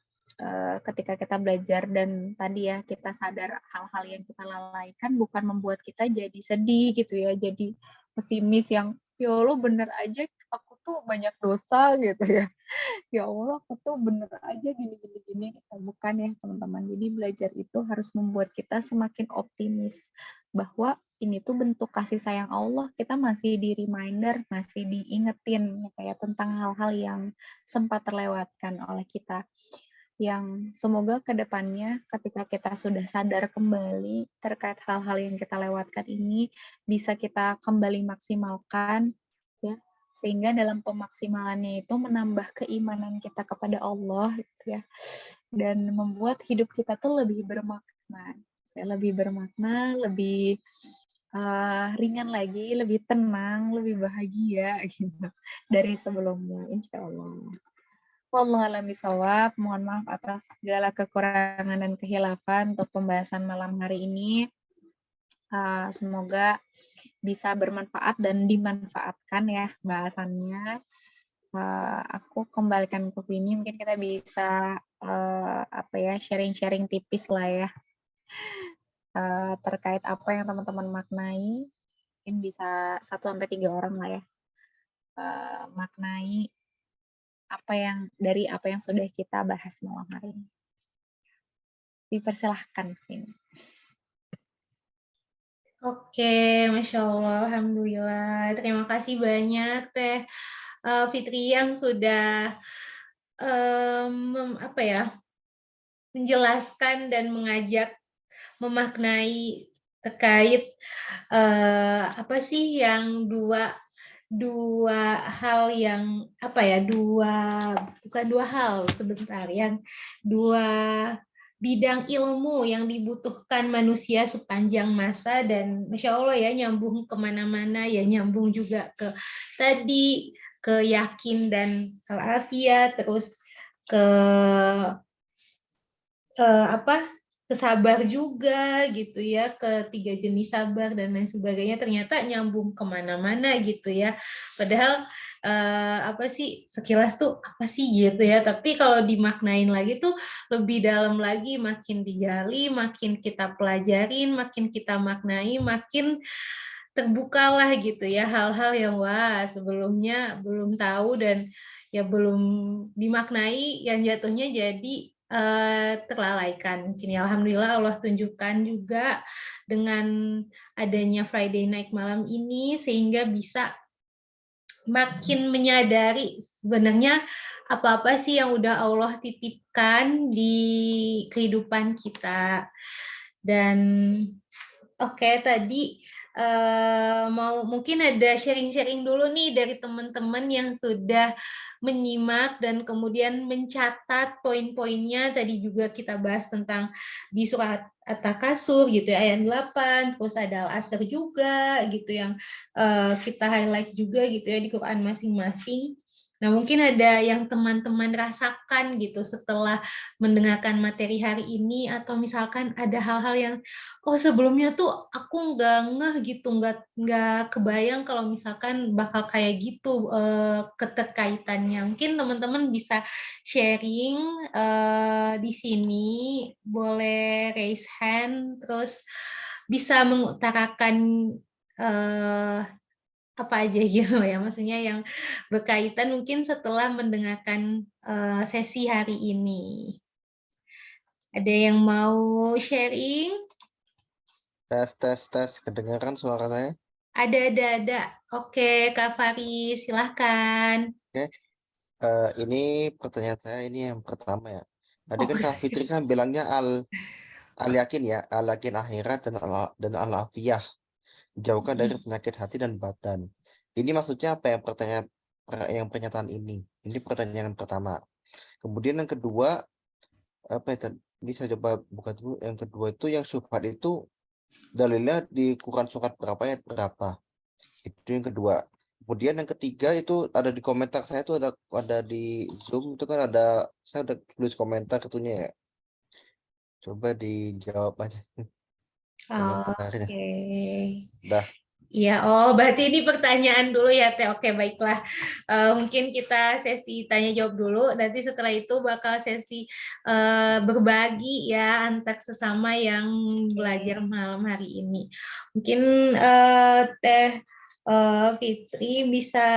ketika kita belajar dan tadi ya kita sadar hal-hal yang kita lalaikan bukan membuat kita jadi sedih gitu ya, jadi pesimis yang ya Allah bener aja aku tuh banyak dosa gitu ya. Ya Allah aku tuh bener aja gini. Bukan ya teman-teman. Jadi belajar itu harus membuat kita semakin optimis bahwa ini tuh bentuk kasih sayang Allah. Kita masih di reminder, masih diingetin kayak tentang hal-hal yang sempat terlewatkan oleh kita. Yang semoga ke depannya ketika kita sudah sadar kembali terkait hal-hal yang kita lewatkan ini bisa kita kembali maksimalkan ya, sehingga dalam pemaksimalannya itu menambah keimanan kita kepada Allah gitu ya, dan membuat hidup kita tuh lebih bermakna, lebih ringan lagi, lebih tenang, lebih bahagia gitu dari sebelumnya, insya Allah. Wallahu a'lam bishawab. Mohon maaf atas segala kekurangan dan kehilafan untuk pembahasan malam hari ini. Semoga bisa bermanfaat dan dimanfaatkan ya bahasannya. Aku kembalikan ke Vini, mungkin kita bisa sharing-sharing tipis lah ya terkait apa yang teman-teman maknai. Mungkin bisa 1-3 orang lah ya maknai dari apa yang sudah kita bahas malam hari ini. Dipersilahkan, Vini. Oke, Masya Allah, Alhamdulillah. Terima kasih banyak Teh Fitri yang sudah menjelaskan dan mengajak memaknai terkait apa sih yang dua hal yang bukan dua hal sebentar, yang dua bidang ilmu yang dibutuhkan manusia sepanjang masa, dan Masya Allah ya, nyambung kemana-mana ya, nyambung juga ke tadi, ke yakin dan al-afiyah, terus ke apa, kesabar juga gitu ya, ke 3 jenis sabar dan lain sebagainya, ternyata nyambung kemana-mana gitu ya. Padahal apa sih, sekilas tuh apa sih gitu ya, tapi kalau dimaknain lagi tuh lebih dalam lagi, makin digali, makin kita pelajarin, makin kita maknai, makin terbukalah gitu ya, hal-hal yang wah sebelumnya belum tahu dan ya belum dimaknai, yang jatuhnya jadi terlalaikan. Mungkin ya, alhamdulillah Allah tunjukkan juga dengan adanya Friday Night malam ini, sehingga bisa makin menyadari sebenarnya apa-apa sih yang udah Allah titipkan di kehidupan kita. Dan oke, tadi mau mungkin ada sharing-sharing dulu nih dari teman-teman yang sudah menyimak dan kemudian mencatat poin-poinnya. Tadi juga kita bahas tentang di surat At-Takasur gitu ya, ayat 8, terus ada Al-Asr juga gitu yang kita highlight juga gitu ya di Quran masing-masing. Nah, mungkin ada yang teman-teman rasakan gitu setelah mendengarkan materi hari ini, atau misalkan ada hal-hal yang oh sebelumnya tuh aku nggak ngeh gitu, nggak kebayang kalau misalkan bakal kayak gitu keterkaitannya. Mungkin teman-teman bisa sharing di sini, boleh raise hand, terus bisa mengutarakan apa aja gitu ya, maksudnya yang berkaitan mungkin setelah mendengarkan sesi hari ini. Ada yang mau sharing? Tes, kedengaran suara saya? Ada. Oke, Kak Fari, silahkan. Oke, ini pertanyaan saya ini yang pertama ya. Tadi Oh, kan Kak Fitri kan bilangnya al yakin ya, al yakin akhirat dan al afiyah. Jauhkan dari penyakit hati dan badan. Ini maksudnya apa ya, yang pernyataan ini? Ini pertanyaan yang pertama. Kemudian yang kedua, apa ya? Ini saya coba buka dulu. Yang kedua itu yang syubhat itu dalilnya di Quran surat berapa, ayat berapa? Itu yang kedua. Kemudian yang ketiga itu ada di komentar saya tuh, ada di Zoom itu kan ada, saya udah tulis komentar itunya ya. Coba dijawab aja komentarnya. oke. Dah. Iya, oh berarti ini pertanyaan dulu ya, Teh. Oke, baiklah. Mungkin kita sesi tanya jawab dulu. Nanti setelah itu bakal sesi berbagi ya antar sesama yang belajar malam hari ini. Mungkin Teh Fitri bisa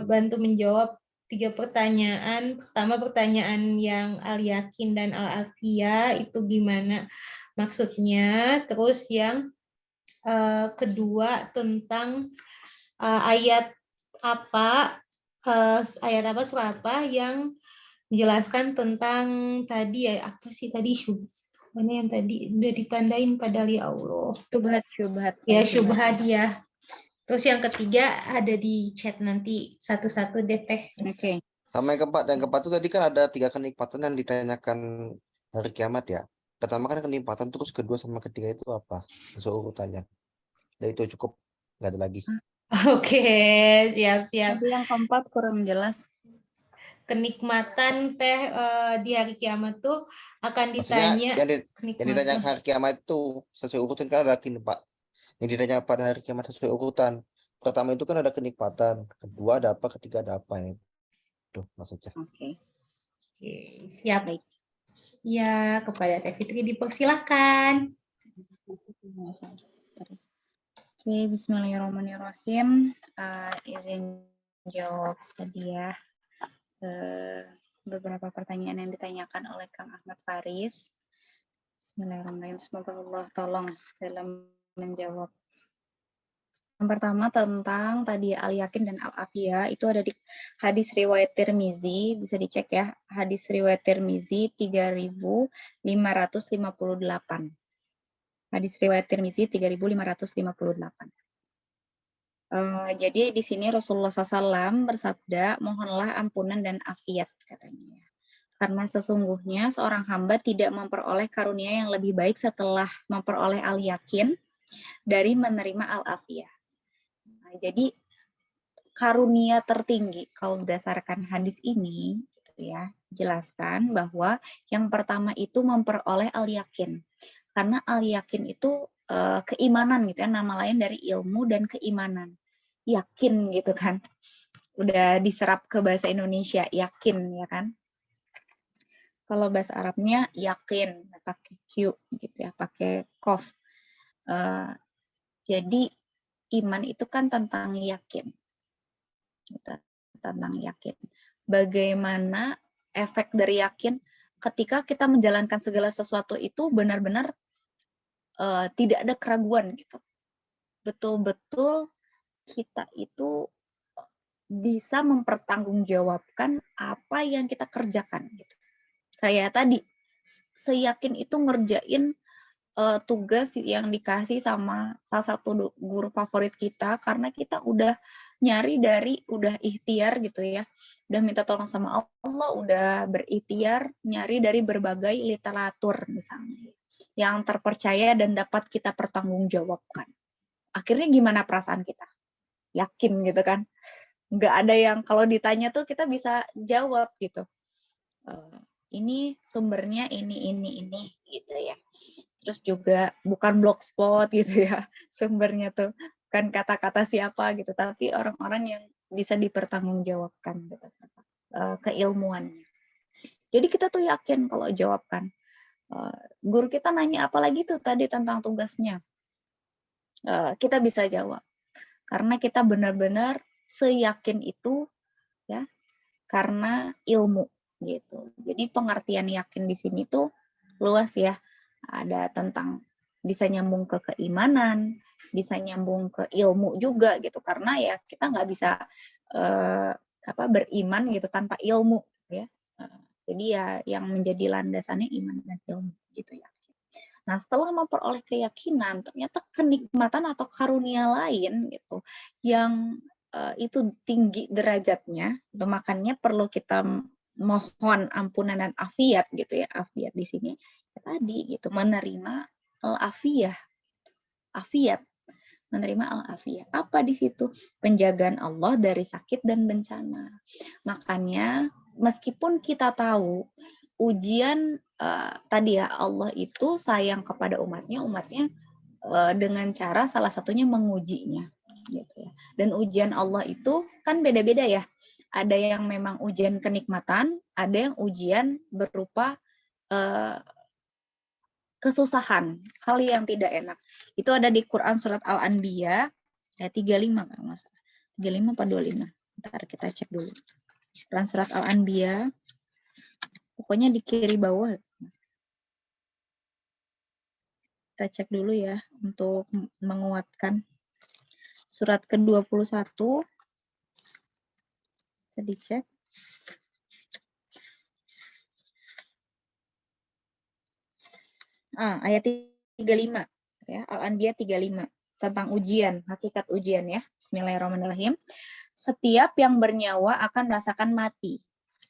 bantu menjawab 3 pertanyaan. Pertama, pertanyaan yang al-yakin dan al-afiyah itu gimana maksudnya? Terus yang kedua tentang ayat apa surah apa yang menjelaskan tentang tadi ya, apa sih tadi, mana yang tadi udah ditandain padahal ya Allah Syubhat. ya, syubhat ya. Terus yang ketiga ada di chat, nanti satu-satu deh Teh. Oke. Sama yang keempat itu tadi kan ada 3 kenikmatan yang ditanyakan hari kiamat ya. Pertama kan kenikmatan, terus kedua sama ketiga itu apa? Sesuai urutannya. Dan itu cukup, nggak ada lagi. Oke, siap-siap. Tapi yang keempat kurang jelas. Kenikmatan Teh di hari kiamat tuh akan Maksudnya ditanya yang kenikmatan. ditanya hari kiamat itu sesuai urutan kan ada gini Pak. Yang ditanya pada hari kiamat sesuai urutan. Pertama itu kan ada kenikmatan, kedua ada apa, ketiga ada apa ya. Tuh maksudnya. Oke. Oke, siap. Baik. Ya, kepada Teh Fitri dipersilakan. Oke, bismillahirrahmanirrahim. Izin jawab tadi ya. Beberapa pertanyaan yang ditanyakan oleh Kang Ahmad Faris. Bismillahirrahmanirrahim. Semoga Allah tolong dalam menjawab. Yang pertama tentang tadi al-yakin dan al-afiyah, itu ada di hadis riwayat Tirmizi, bisa dicek ya. Hadis riwayat Tirmizi 3558. Hadis riwayat Tirmizi 3558. Jadi di sini Rasulullah SAW bersabda, mohonlah ampunan dan afiat katanya. Karena sesungguhnya seorang hamba tidak memperoleh karunia yang lebih baik setelah memperoleh al-yakin dari menerima al-afiyah. Nah, jadi karunia tertinggi kalau berdasarkan hadis ini gitu ya, jelaskan bahwa yang pertama itu memperoleh al-yakin. Karena al-yakin itu keimanan gitu ya, nama lain dari ilmu dan keimanan. Yakin gitu kan. Udah diserap ke bahasa Indonesia, yakin ya kan. Kalau bahasa Arabnya yakin, pakai Q gitu ya, pakai kof. Jadi iman itu kan tentang yakin. Gitu, tentang yakin. Bagaimana efek dari yakin ketika kita menjalankan segala sesuatu itu benar-benar tidak ada keraguan gitu. Betul-betul kita itu bisa mempertanggungjawabkan apa yang kita kerjakan gitu. Kayak tadi, seyakin itu ngerjain tugas yang dikasih sama salah satu guru favorit kita karena kita udah nyari udah ikhtiar gitu ya. Udah minta tolong sama Allah, udah berikhtiar nyari dari berbagai literatur misalnya yang terpercaya dan dapat kita pertanggungjawabkan. Akhirnya gimana perasaan kita? Yakin gitu kan? Nggak ada yang kalau ditanya tuh kita bisa jawab gitu. Ini sumbernya ini gitu ya. Terus juga bukan blogspot gitu ya sumbernya tuh, bukan kata-kata siapa gitu, tapi orang-orang yang bisa dipertanggungjawabkan gitu, keilmuannya. Jadi kita tuh yakin kalau jawabkan. Guru kita nanya apa lagi tuh tadi tentang tugasnya, kita bisa jawab karena kita benar-benar seyakin itu ya karena ilmu gitu. Jadi pengertian yakin di sini tuh luas ya. Ada tentang bisa nyambung ke keimanan, bisa nyambung ke ilmu juga gitu. Karena ya kita nggak bisa beriman gitu tanpa ilmu ya. Jadi ya yang menjadi landasannya iman dan ilmu gitu ya. Nah, setelah memperoleh keyakinan, ternyata kenikmatan atau karunia lain gitu yang itu tinggi derajatnya, makanya perlu kita mohon ampunan dan afiat gitu ya, afiat di sini ya tadi gitu, menerima al-afiyah, afiat, menerima al-afiyah. Apa di situ? Penjagaan Allah dari sakit dan bencana. Makanya meskipun kita tahu ujian tadi ya Allah itu sayang kepada umatnya dengan cara salah satunya mengujinya gitu ya. Dan ujian Allah itu kan beda-beda ya. Ada yang memang ujian kenikmatan, ada yang ujian berupa kesusahan, hal yang tidak enak. Itu ada di Quran surat Al-Anbiya ayat 35 kalau nggak salah. 35 atau 25. Ntar kita cek dulu. Quran surat Al-Anbiya pokoknya di kiri bawah. Kita cek dulu ya untuk menguatkan. Surat ke-21 bisa dicek. Ayat 35 ya, Al-Anbiya 35 tentang ujian, hakikat ujian ya. Bismillahirrahmanirrahim. Setiap yang bernyawa akan merasakan mati.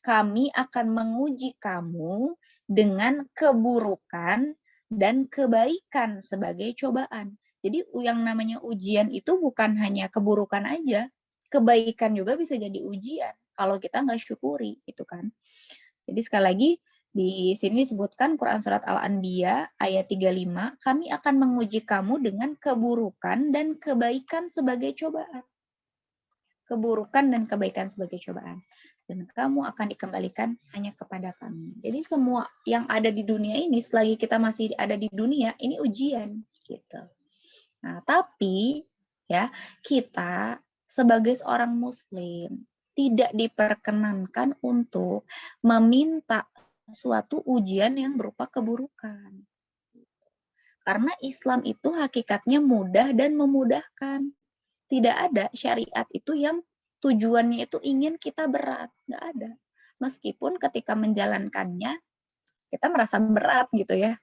Kami akan menguji kamu dengan keburukan dan kebaikan sebagai cobaan. Jadi yang namanya ujian itu bukan hanya keburukan aja, kebaikan juga bisa jadi ujian kalau kita nggak syukuri itu kan. Jadi sekali lagi di sini disebutkan Quran surat Al-Anbiya ayat 35, kami akan menguji kamu dengan keburukan dan kebaikan sebagai cobaan. Keburukan dan kebaikan sebagai cobaan. Dan kamu akan dikembalikan hanya kepada kami. Jadi semua yang ada di dunia ini, selagi kita masih ada di dunia, ini ujian. Gitu. Nah, tapi ya kita sebagai seorang muslim tidak diperkenankan untuk meminta suatu ujian yang berupa keburukan. Karena Islam itu hakikatnya mudah dan memudahkan. Tidak ada syariat itu yang tujuannya itu ingin kita berat. Nggak ada. Meskipun ketika menjalankannya, kita merasa berat gitu ya.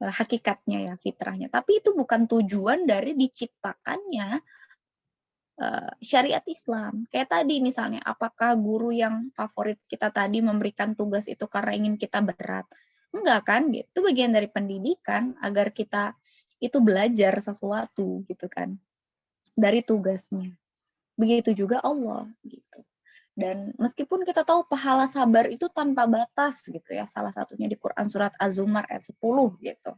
Hakikatnya ya, fitrahnya. Tapi itu bukan tujuan dari diciptakannya syariat Islam. Kayak tadi misalnya, apakah guru yang favorit kita tadi memberikan tugas itu karena ingin kita berat? Enggak kan, gitu. Itu bagian dari pendidikan agar kita itu belajar sesuatu gitu kan dari tugasnya. Begitu juga Allah gitu. Dan meskipun kita tahu pahala sabar itu tanpa batas gitu ya, salah satunya di Quran surat Az-Zumar ayat 10 gitu.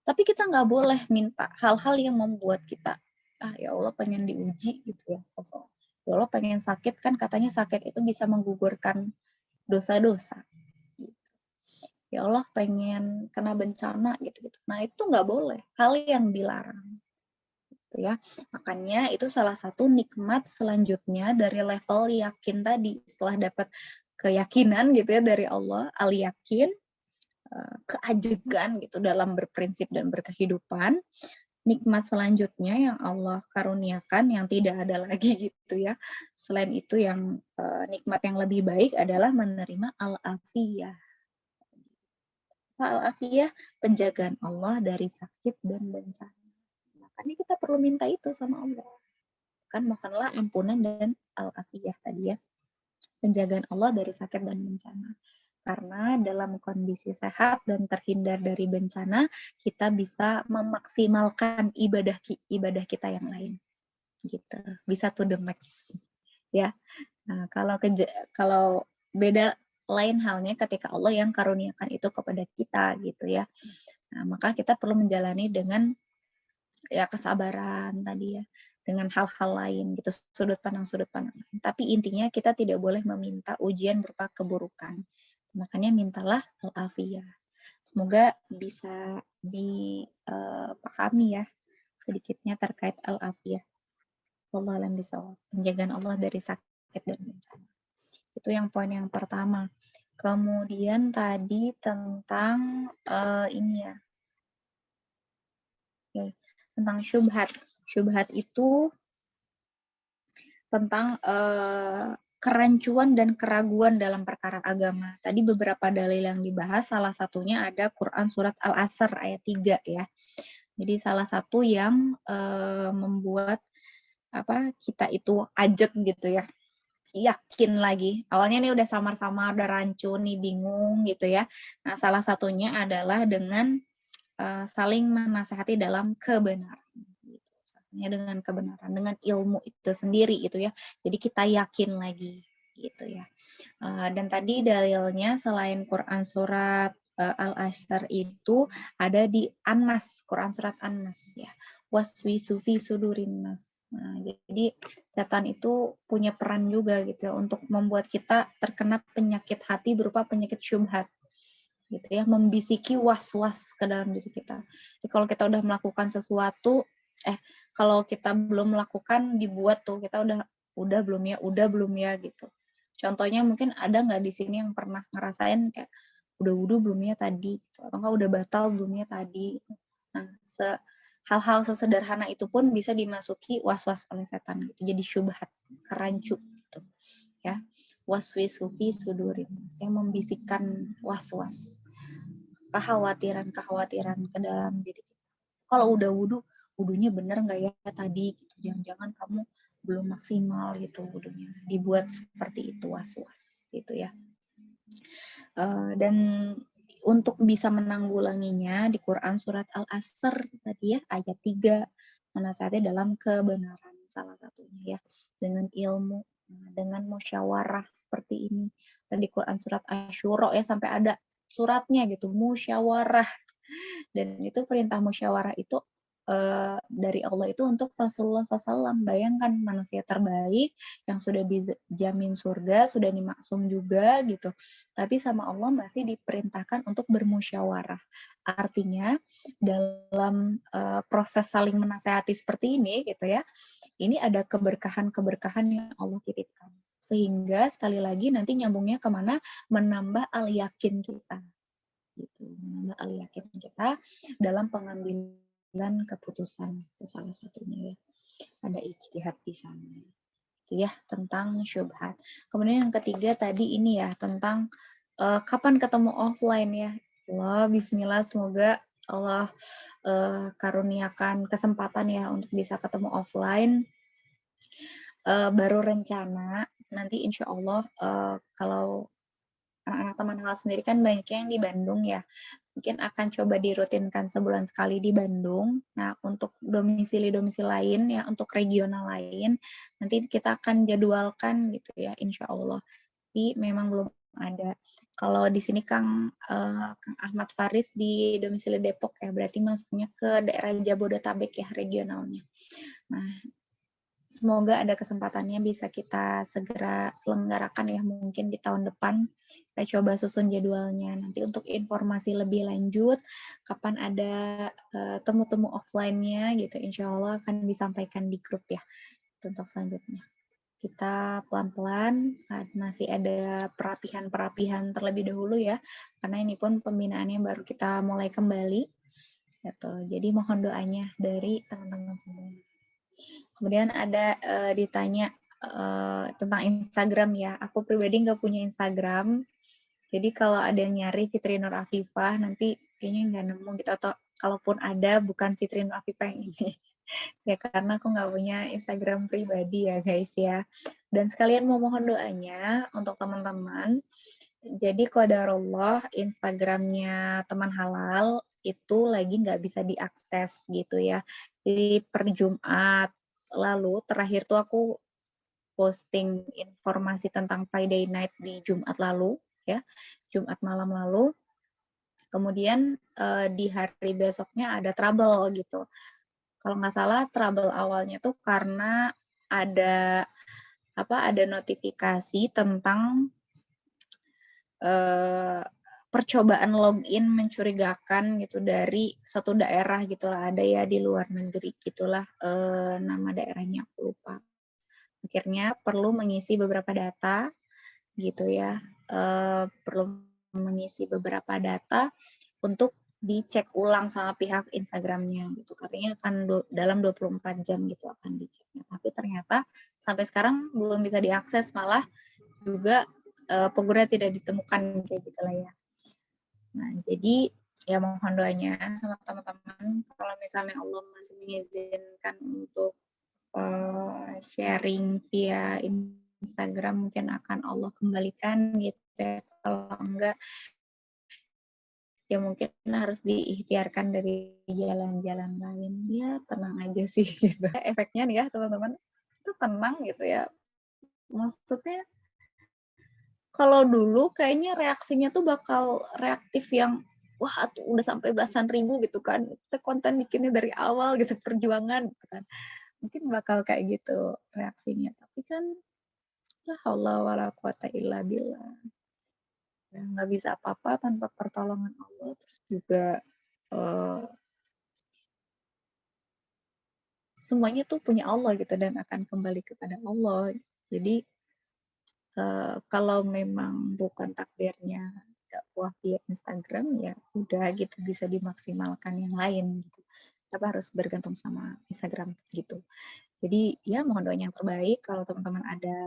Tapi kita nggak boleh minta hal-hal yang membuat kita, ya Allah pengen diuji gitu ya. Ya Allah pengen sakit, kan katanya sakit itu bisa menggugurkan dosa-dosa. Gitu. Ya Allah pengen kena bencana gitu-gitu. Nah itu nggak boleh, hal yang dilarang. Gitu ya. Makanya itu salah satu nikmat selanjutnya dari level yakin tadi. Setelah dapat keyakinan gitu ya dari Allah, al-yakin, keajegan gitu dalam berprinsip dan berkehidupan. Nikmat selanjutnya yang Allah karuniakan yang tidak ada lagi gitu ya. Selain itu yang nikmat yang lebih baik adalah menerima al-afiyah. Al-afiyah, penjagaan Allah dari sakit dan bencana. Makanya kita perlu minta itu sama Allah. Kan mohonlah ampunan dan al-afiyah tadi ya. Penjagaan Allah dari sakit dan bencana. Karena dalam kondisi sehat dan terhindar dari bencana, kita bisa memaksimalkan ibadah kita yang lain. Gitu. Bisa to the max. Ya. Nah, kalau beda lain halnya ketika Allah yang karuniakan itu kepada kita gitu ya. Nah, maka kita perlu menjalani dengan ya kesabaran tadi ya, dengan hal-hal lain gitu, sudut pandang lain. Tapi intinya kita tidak boleh meminta ujian berupa keburukan. Makanya mintalah al-afiyah. Semoga bisa dipahami ya sedikitnya terkait al-afiyah. Wallahu a'lam bishawab. Penjagaan Allah dari sakit dan bencana. Itu yang poin yang pertama. Kemudian tadi tentang ini ya. Oke, tentang syubhat. Syubhat itu tentang kerancuan dan keraguan dalam perkara agama. Tadi beberapa dalil yang dibahas, salah satunya ada Quran surat Al-Asr ayat 3 ya. Jadi salah satu yang membuat kita itu ajek gitu ya. Yakin lagi. Awalnya nih udah samar-samar, udah rancu nih, bingung gitu ya. Nah, salah satunya adalah dengan saling menasehati dalam kebenaran. Dengan kebenaran, dengan ilmu itu sendiri gitu ya. Jadi kita yakin lagi gitu ya. Dan tadi dalilnya selain Quran surat Al-Asr itu ada di An-Nas, Quran surat An-Nas ya. Waswisu fi sudurin nas. Nah, jadi setan itu punya peran juga gitu ya untuk membuat kita terkena penyakit hati berupa penyakit syubhat gitu ya, membisiki was-was ke dalam diri kita. Jadi kalau kita udah melakukan sesuatu, kalau kita belum melakukan dibuat tuh kita udah belum ya gitu. Contohnya mungkin ada nggak di sini yang pernah ngerasain kayak udah wudu belum ya tadi, gitu, atau enggak udah batal belum ya tadi. Nah, hal-hal sesederhana itu pun bisa dimasuki was-was oleh setan gitu. Jadi syubhat, kerancu gitu ya. Waswisu fi sudurin, yang membisikkan was-was, kekhawatiran ke dalam diri kita. Kalau udah wudunya bener nggak ya tadi? Gitu. Jangan-jangan kamu belum maksimal gitu wudunya. Dibuat seperti itu was-was gitu ya. Dan untuk bisa menanggulanginya di Quran surat Al-Asr tadi ya ayat 3 menasihati dalam kebenaran salah satunya ya, dengan ilmu, dengan musyawarah seperti ini. Dan di Quran surat Asy-Syura ya sampai ada suratnya gitu, musyawarah. Dan itu perintah musyawarah itu dari Allah itu untuk Rasulullah SAW. Bayangkan manusia terbaik yang sudah dijamin surga, sudah dimaksum juga gitu. Tapi sama Allah masih diperintahkan untuk bermusyawarah. Artinya dalam proses saling menasehati seperti ini gitu ya, ini ada keberkahan-keberkahan yang Allah titipkan. Sehingga sekali lagi nanti nyambungnya kemana? Menambah al-yakin kita. Gitu. Menambah al-yakin kita dalam pengambilan keputusan. Itu salah satunya ya. Ada ijtihad di sana. Itu ya, tentang syubhat. Kemudian yang ketiga tadi ini ya, tentang kapan ketemu offline ya. Allah, bismillah, semoga Allah karuniakan kesempatan ya untuk bisa ketemu offline. baru rencana, nanti insya Allah kalau anak-anak teman hal sendiri kan banyak yang di Bandung ya, mungkin akan coba dirutinkan sebulan sekali di Bandung. Nah, untuk domisili-domisili lain ya, untuk regional lain, nanti kita akan jadwalkan gitu ya, insya Allah. Tapi memang belum ada. Kalau di sini Kang Ahmad Faris di domisili Depok ya, berarti masuknya ke daerah Jabodetabek ya, regionalnya. Nah, semoga ada kesempatannya bisa kita segera selenggarakan ya, mungkin di tahun depan. Kita coba susun jadwalnya. Nanti untuk informasi lebih lanjut, kapan ada temu-temu offline-nya gitu, insya Allah akan disampaikan di grup ya untuk selanjutnya. Kita pelan-pelan masih ada perapihan-perapihan terlebih dahulu ya, karena ini pun pembinaannya baru kita mulai kembali. Gitu. Jadi mohon doanya dari teman-teman semua. Kemudian ada ditanya tentang Instagram ya. Aku pribadi nggak punya Instagram. Jadi kalau ada yang nyari Fitri Nur Afifah, nanti kayaknya nggak nemu gitu. Atau kalaupun ada, bukan Fitri Nur Afifah yang ini. Ya karena aku nggak punya Instagram pribadi ya guys ya. Dan sekalian mau mohon doanya untuk teman-teman. Jadi qadarullah Instagramnya teman halal itu lagi nggak bisa diakses gitu ya. Jadi per Jumat lalu terakhir tuh aku posting informasi tentang Friday night di Jumat lalu ya, Jumat malam lalu. Kemudian di hari besoknya ada trouble gitu. Kalau nggak salah trouble awalnya tuh karena ada ada notifikasi tentang percobaan login mencurigakan gitu dari suatu daerah gitulah, ada ya di luar negeri gitulah, nama daerahnya aku lupa. Akhirnya perlu mengisi beberapa data gitu ya, perlu mengisi beberapa data untuk dicek ulang sama pihak Instagramnya gitu. Katanya akan dalam 24 jam gitu akan diceknya. Tapi ternyata sampai sekarang belum bisa diakses, malah juga pengguna tidak ditemukan kayak gitu lah ya. Nah, jadi ya mohon doanya sama teman-teman kalau misalnya Allah masih mengizinkan untuk sharing via Instagram, mungkin akan Allah kembalikan gitu ya. Kalau enggak ya mungkin harus diikhtiarkan dari jalan-jalan lain. Ya tenang aja sih gitu. Efeknya nih ya teman-teman, itu tenang gitu ya. Maksudnya kalau dulu kayaknya reaksinya tuh bakal reaktif yang wah tuh udah sampai belasan ribu gitu kan. Kita konten bikinnya dari awal gitu, perjuangan gitu kan. Mungkin bakal kayak gitu reaksinya. Tapi kan la haula wala quwata illa billah. Ya, nggak bisa apa-apa tanpa pertolongan Allah. Terus juga semuanya tuh punya Allah gitu dan akan kembali kepada Allah. Jadi kalau memang bukan takdirnya dakwah via Instagram ya udah gitu bisa dimaksimalkan yang lain gitu. Tapi harus bergantung sama Instagram gitu. Jadi ya mohon doanya yang terbaik kalau teman-teman ada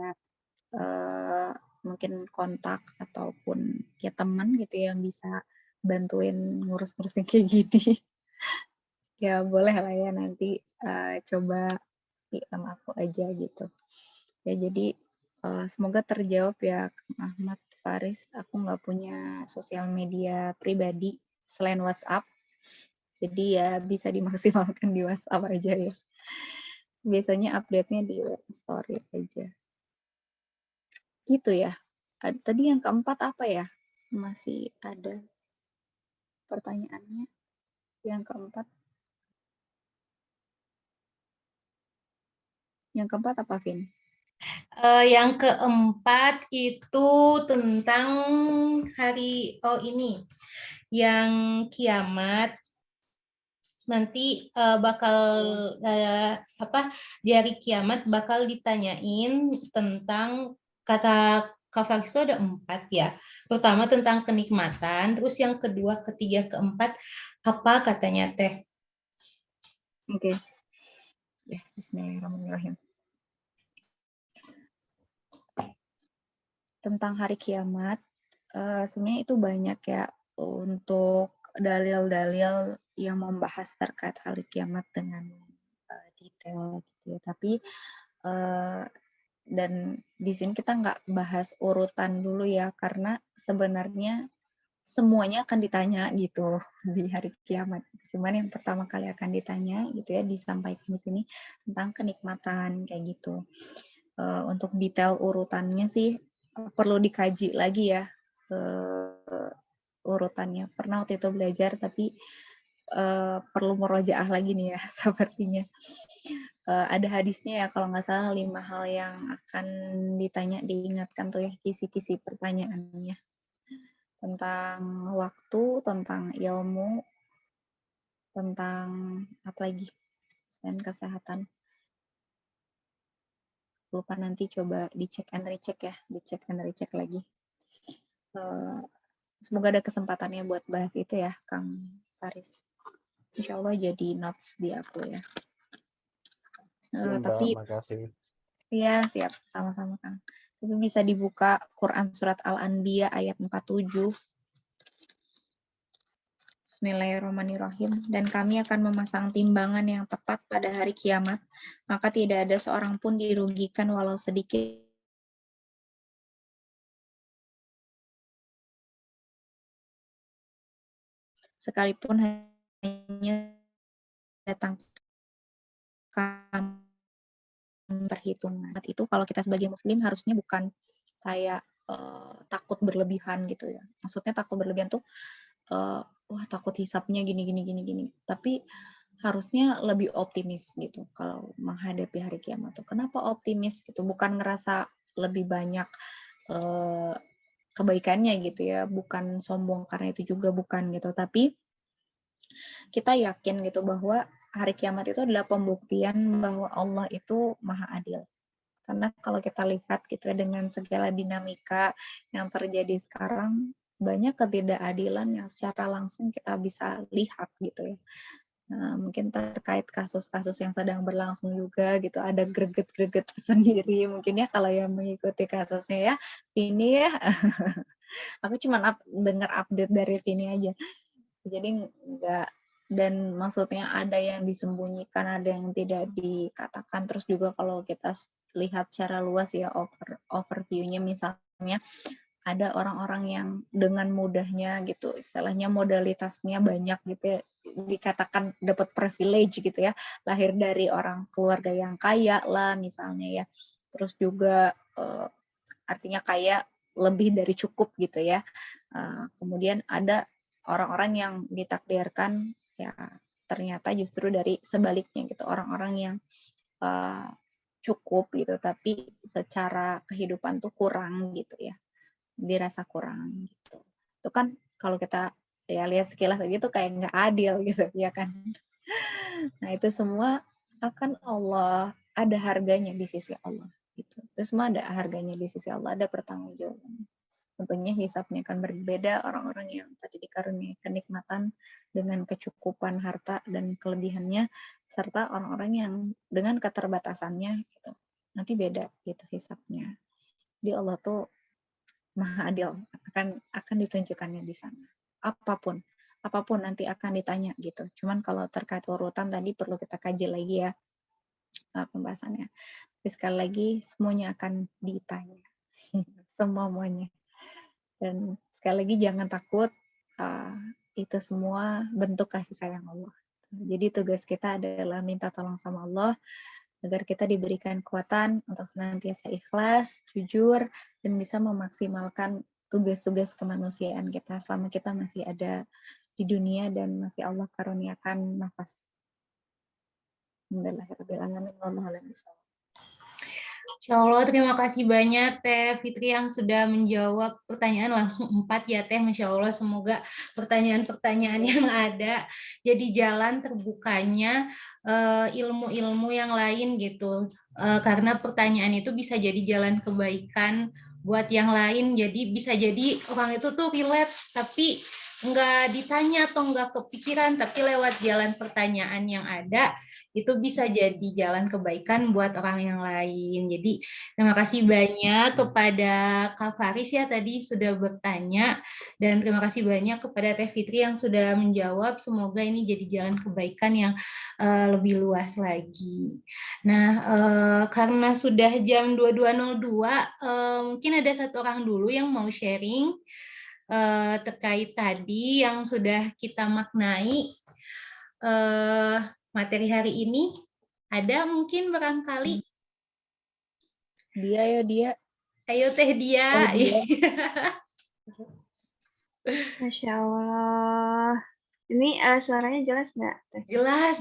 mungkin kontak ataupun ya teman gitu ya yang bisa bantuin ngurus-ngurus yang kayak gini. Ya boleh lah ya nanti coba DM aku aja gitu. Ya jadi semoga terjawab ya Kang Ahmad Faris. Aku nggak punya sosial media pribadi selain WhatsApp. Jadi ya bisa dimaksimalkan di WhatsApp aja ya. Biasanya update-nya di web story aja. Gitu ya. Tadi yang keempat apa ya? Masih ada pertanyaannya. Yang keempat. Yang keempat apa, Vin? Yang keempat itu tentang ini yang kiamat nanti bakal di hari kiamat bakal ditanyain tentang kata Kak Faris itu ada 4 ya. Pertama tentang kenikmatan, terus yang kedua, ketiga, keempat apa katanya teh? Oke. Ya, bismillahirrahmanirrahim. Tentang hari kiamat, sebenarnya itu banyak ya untuk dalil-dalil yang membahas terkait hari kiamat dengan detail gitu ya. Tapi Dan di sini kita nggak bahas urutan dulu ya, karena sebenarnya semuanya akan ditanya gitu di hari kiamat. Cuman yang pertama kali akan ditanya gitu ya, disampaikan di sini tentang kenikmatan kayak gitu. Untuk detail urutannya sih perlu dikaji lagi ya, urutannya. Pernah waktu itu belajar tapi perlu murojaah lagi nih ya sepertinya. Ada hadisnya ya kalau nggak salah 5 hal yang akan ditanya, diingatkan tuh ya kisi-kisi pertanyaannya. Tentang waktu, tentang ilmu, tentang apa lagi? Selain kesehatan. Lupa, nanti coba dicek and recheck ya, dicek and recheck lagi. Semoga ada kesempatannya buat bahas itu ya, Kang Faris. Insya Allah jadi notes di aku ya. Ya, Mbak, Tapi makasih. ya siap, sama-sama Kang. Tapi bisa dibuka Quran Surat Al-Anbiya ayat 47. Bismillahirrahmanirrahim. Dan kami akan memasang timbangan yang tepat pada hari kiamat, maka tidak ada seorang pun dirugikan walau sedikit. Sekalipun hanya datang perhitungan. Itu kalau kita sebagai muslim harusnya bukan kayak takut berlebihan gitu ya. Maksudnya takut berlebihan tuh wah takut hisapnya gini. Tapi harusnya lebih optimis gitu kalau menghadapi hari kiamat tuh. Kenapa optimis gitu? Bukan ngerasa lebih banyak kebaikannya gitu ya, bukan sombong karena itu juga bukan gitu, tapi kita yakin gitu bahwa hari kiamat itu adalah pembuktian bahwa Allah itu maha adil. Karena kalau kita lihat gitu ya, dengan segala dinamika yang terjadi sekarang, banyak ketidakadilan yang secara langsung kita bisa lihat gitu ya. Nah, mungkin terkait kasus-kasus yang sedang berlangsung juga gitu, ada greget-greget sendiri mungkin ya kalau yang mengikuti kasusnya ya. Ini ya, aku cuma dengar update dari Vini aja. Jadi enggak, dan maksudnya ada yang disembunyikan, ada yang tidak dikatakan. Terus juga kalau kita lihat secara luas ya, overview-nya misalnya ada orang-orang yang dengan mudahnya gitu, istilahnya modalitasnya banyak gitu ya, dikatakan dapat privilege gitu ya, lahir dari orang keluarga yang kaya lah misalnya ya. Terus juga artinya kaya lebih dari cukup gitu ya. Kemudian ada orang-orang yang ditakdirkan ya ternyata justru dari sebaliknya gitu, orang-orang yang cukup gitu tapi secara kehidupan tuh kurang gitu ya, dirasa kurang gitu. Itu kan kalau kita ya lihat sekilas gitu kayak nggak adil gitu ya kan. Nah itu semua akan Allah, ada harganya di sisi Allah gitu. Itu semua ada harganya di sisi Allah, ada pertanggungjawaban. Tentunya hisapnya akan berbeda orang-orang yang tadi dikaruniai kenikmatan dengan kecukupan harta dan kelebihannya, serta orang-orang yang dengan keterbatasannya gitu. Nanti beda gitu hisapnya. Di Allah tuh maha adil, akan ditunjukkannya di sana. Apapun nanti akan ditanya gitu. Cuman kalau terkait urutan tadi perlu kita kaji lagi ya pembahasannya. Tapi sekali lagi semuanya akan ditanya. Semuanya. Dan sekali lagi jangan takut, itu semua bentuk kasih sayang Allah. Jadi tugas kita adalah minta tolong sama Allah agar kita diberikan kekuatan untuk senantiasa ikhlas, jujur, dan bisa memaksimalkan tugas-tugas kemanusiaan kita selama kita masih ada di dunia dan masih Allah karuniakan nafas. Alhamdulillahirrahmanirrahim. Insya Allah, terima kasih banyak Teh Fitri yang sudah menjawab pertanyaan langsung 4 ya Teh. Masya Allah, semoga pertanyaan-pertanyaan yang ada jadi jalan terbukanya ilmu-ilmu yang lain gitu. Karena pertanyaan itu bisa jadi jalan kebaikan buat yang lain. Jadi bisa jadi orang itu tuh relate tapi nggak ditanya atau nggak kepikiran, tapi lewat jalan pertanyaan yang ada itu bisa jadi jalan kebaikan buat orang yang lain. Jadi terima kasih banyak kepada Kak Faris ya tadi sudah bertanya, dan terima kasih banyak kepada Teh Fitri yang sudah menjawab. Semoga ini jadi jalan kebaikan yang lebih luas lagi. Nah, karena sudah jam 22.02, mungkin ada satu orang dulu yang mau sharing terkait tadi yang sudah kita maknai materi hari ini. Ada mungkin barangkali? Dia ya dia. Ayo Teh Dia. Masya Allah. Ini suaranya jelas nggak? Teh?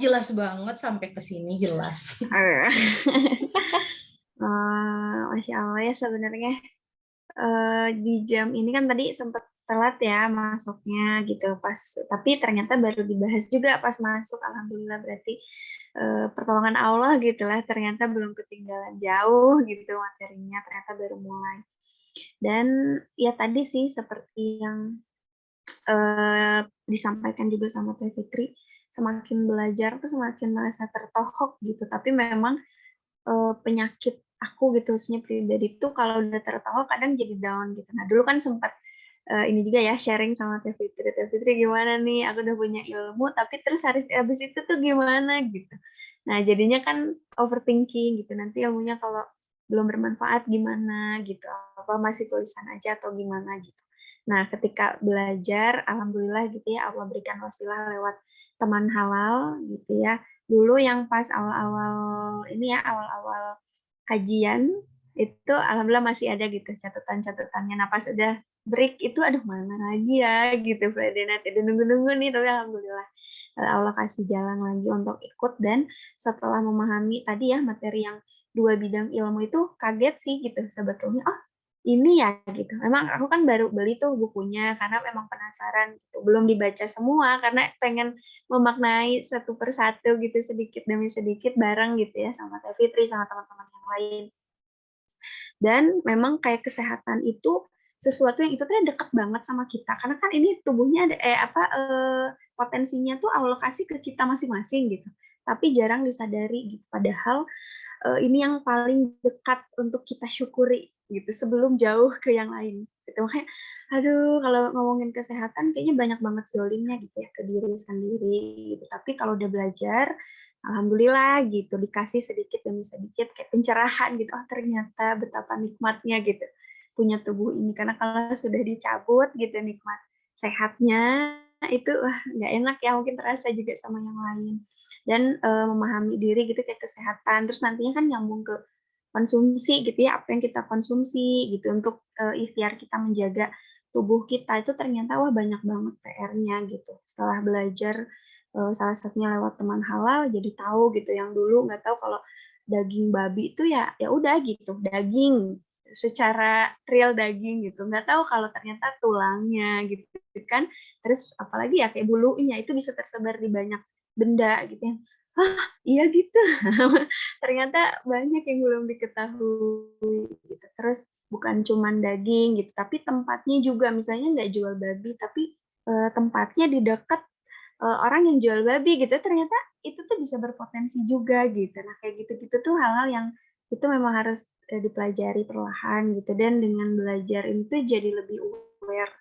Jelas banget sampai ke sini jelas. Masya Allah ya sebenarnya di jam ini kan tadi sempat telat ya masuknya gitu tapi ternyata baru dibahas juga pas masuk. Alhamdulillah berarti pertolongan Allah gitulah, ternyata belum ketinggalan jauh gitu materinya, ternyata baru mulai. Dan ya tadi sih seperti yang disampaikan juga sama Teh Fitri, semakin belajar tuh semakin merasa tertohok gitu, tapi memang penyakit aku gitu khususnya pribadi tuh kalau udah tertohok kadang jadi down gitu. Nah dulu kan sempat ini juga ya sharing sama Teh Fitri gimana nih, aku udah punya ilmu tapi terus habis itu tuh gimana gitu. Nah jadinya kan overthinking gitu, nanti ilmunya kalau belum bermanfaat gimana gitu, apa masih tulisan aja atau gimana gitu. Nah ketika belajar alhamdulillah gitu ya, Allah berikan wasilah lewat teman halal gitu ya. Dulu yang pas awal-awal ini ya, awal-awal kajian itu alhamdulillah masih ada gitu catatan-catatannya. Nah pas udah break itu aduh mana lagi ya gitu Fredenat, itu nunggu-nunggu nih, tapi alhamdulillah Allah kasih jalan lagi untuk ikut. Dan setelah memahami tadi ya materi yang 2 bidang ilmu itu kaget sih gitu sebetulnya, oh ini ya gitu. Memang aku kan baru beli tuh bukunya karena memang penasaran gitu. Belum dibaca semua karena pengen memaknai satu persatu gitu, sedikit demi sedikit bareng gitu ya sama Teh Fitri sama teman-teman yang lain. Dan memang kayak kesehatan itu sesuatu yang itu tuh dekat banget sama kita karena kan ini tubuhnya ada potensinya tuh Allah kasih ke kita masing-masing gitu, tapi jarang disadari gitu. Padahal ini yang paling dekat untuk kita syukuri gitu sebelum jauh ke yang lain gitu. Makanya aduh kalau ngomongin kesehatan kayaknya banyak banget zolimnya gitu ya ke diri sendiri gitu. Tapi kalau udah belajar alhamdulillah gitu dikasih sedikit demi sedikit kayak pencerahan gitu, oh ternyata betapa nikmatnya gitu punya tubuh ini, karena kalau sudah dicabut gitu nikmat sehatnya itu wah nggak enak ya, mungkin terasa juga sama yang lain. Dan memahami diri gitu kayak kesehatan, terus nantinya kan nyambung ke konsumsi gitu ya, apa yang kita konsumsi gitu untuk ikhtiar kita menjaga tubuh kita itu ternyata wah banyak banget PR-nya gitu. Setelah belajar salah satunya lewat teman halal jadi tahu gitu, yang dulu nggak tahu kalau daging babi itu ya udah gitu daging secara real daging gitu, nggak tahu kalau ternyata tulangnya gitu kan, terus apalagi ya kayak bulunya itu bisa tersebar di banyak benda gitu ya. Iya gitu. Ternyata banyak yang belum diketahui gitu. Terus bukan cuman daging gitu, tapi tempatnya juga misalnya nggak jual babi, tapi tempatnya di dekat orang yang jual babi gitu, ternyata itu tuh bisa berpotensi juga gitu. Nah kayak gitu-gitu tuh hal-hal yang itu memang harus dipelajari perlahan gitu, dan dengan belajar itu jadi lebih aware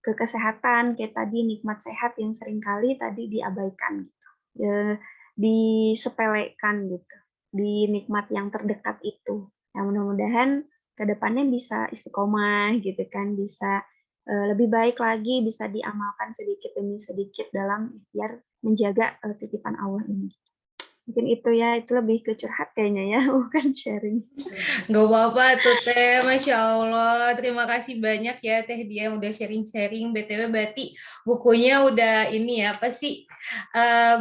ke kesehatan kayak tadi nikmat sehat yang seringkali tadi diabaikan gitu. Disepelekan gitu di nikmat yang terdekat itu. Nah, mudah-mudahan kedepannya bisa istiqomah gitu kan, bisa lebih baik lagi, bisa diamalkan sedikit demi sedikit dalam ikhtiar menjaga titipan Allah ini. Mungkin itu ya, itu lebih ke curhat kayaknya ya, bukan sharing. Gak apa-apa tuh Teh, Masya Allah. Terima kasih banyak ya Teh Dia udah sharing-sharing. BTW berarti bukunya udah ini ya, apa sih,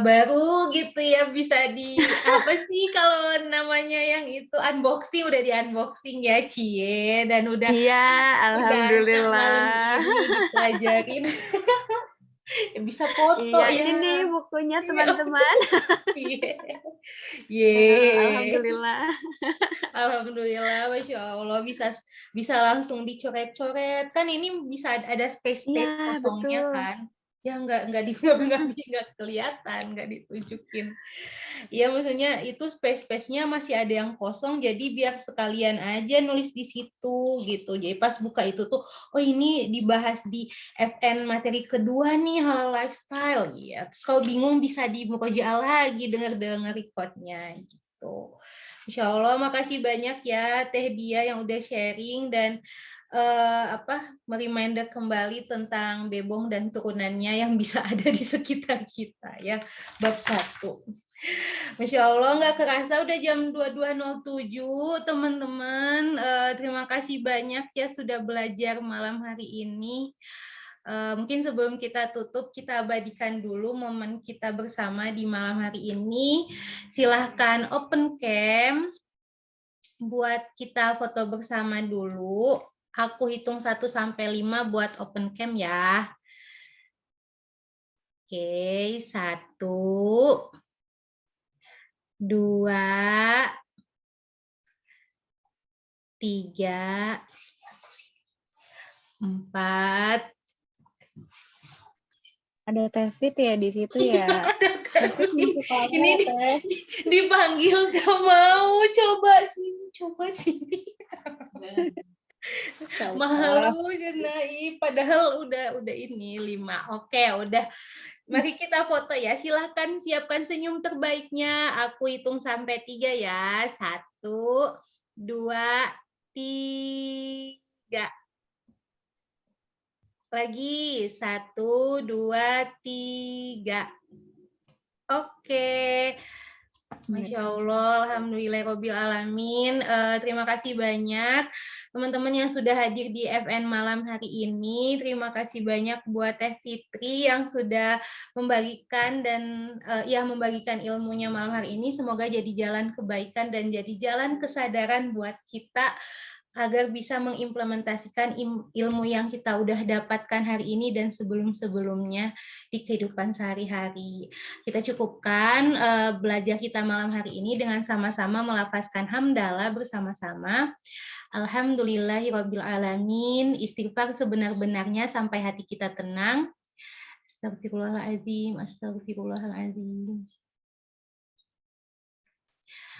baru gitu ya, bisa di, apa sih kalau namanya yang itu, unboxing, udah di unboxing ya Cie, dan udah Iya, alhamdulillah. malam ini dipelajarin. Bisa foto iya, ya. ini nih bukunya teman-teman. Alhamdulillah. Alhamdulillah, Masya Allah, bisa langsung dicoret-coret kan, ini bisa ada space Iya, kosongnya betul. kan. Ya nggak kelihatan, nggak ditunjukin. Ya maksudnya itu space-nya masih ada yang kosong, jadi biar sekalian aja nulis di situ gitu. Jadi pas buka itu tuh, oh ini dibahas di FN materi kedua nih, hal lifestyle. Ya, terus kalau bingung bisa di murojaah lagi denger recordnya gitu. Insya Allah, makasih banyak ya Teh Dia yang udah sharing dan mereminder kembali tentang bebong dan turunannya yang bisa ada di sekitar kita ya, bab 1. Masya Allah, nggak kerasa udah jam 22.07 teman-teman. Terima kasih banyak ya sudah belajar malam hari ini. Mungkin sebelum kita tutup, kita abadikan dulu momen kita bersama di malam hari ini. Silahkan open cam buat kita foto bersama dulu. Aku hitung 1 sampai 5 buat open cam ya. Oke, 1, 2, 3, 4. Ada Tevit ya di situ ya. Tevit ngisi Ini Teh. dipanggil gak mau, coba sini. Malu Jenai, padahal udah ini 5. Oke, udah. Mari kita foto ya. Silahkan siapkan senyum terbaiknya. Aku hitung sampai 3 ya. 1, 2, 3. Lagi 1, 2, 3. Oke. Masya Allah, alhamdulillahirabbil alamin. Terima kasih banyak teman-teman yang sudah hadir di FN malam hari ini. Terima kasih banyak buat Teh Fitri yang sudah membagikan membagikan ilmunya malam hari ini. Semoga jadi jalan kebaikan dan jadi jalan kesadaran buat kita agar bisa mengimplementasikan ilmu yang kita udah dapatkan hari ini dan sebelum-sebelumnya di kehidupan sehari-hari. Kita cukupkan belajar kita malam hari ini dengan sama-sama melafazkan hamdalah bersama-sama. Alhamdulillahirabbil alamin. Istighfar sebenar-benarnya sampai hati kita tenang. Astagfirullahaladzim, astagfirullahaladzim.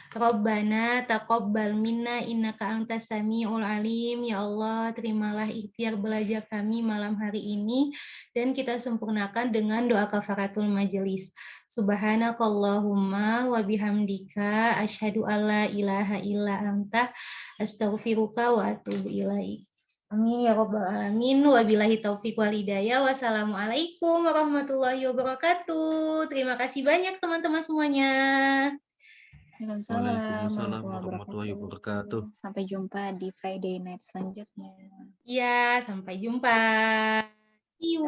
Rabbana taqabbal minna innaka antas samiul alim. Ya Allah, terimalah ikhtiar belajar kami malam hari ini dan kita sempurnakan dengan doa kafaratul majelis. Subhanakallahumma wa bihamdika asyhadu alla ilaha illa anta astaghfiruka wa atubu ilaik. Amin ya rabbal alamin. Wabillahi taufiq wal hidayah. Wassalamualaikum warahmatullahi wabarakatuh. Terima kasih banyak teman-teman semuanya. Waalaikumsalam warahmatullahi wabarakatuh. Sampai jumpa di Friday night selanjutnya. Iya, sampai jumpa. See you.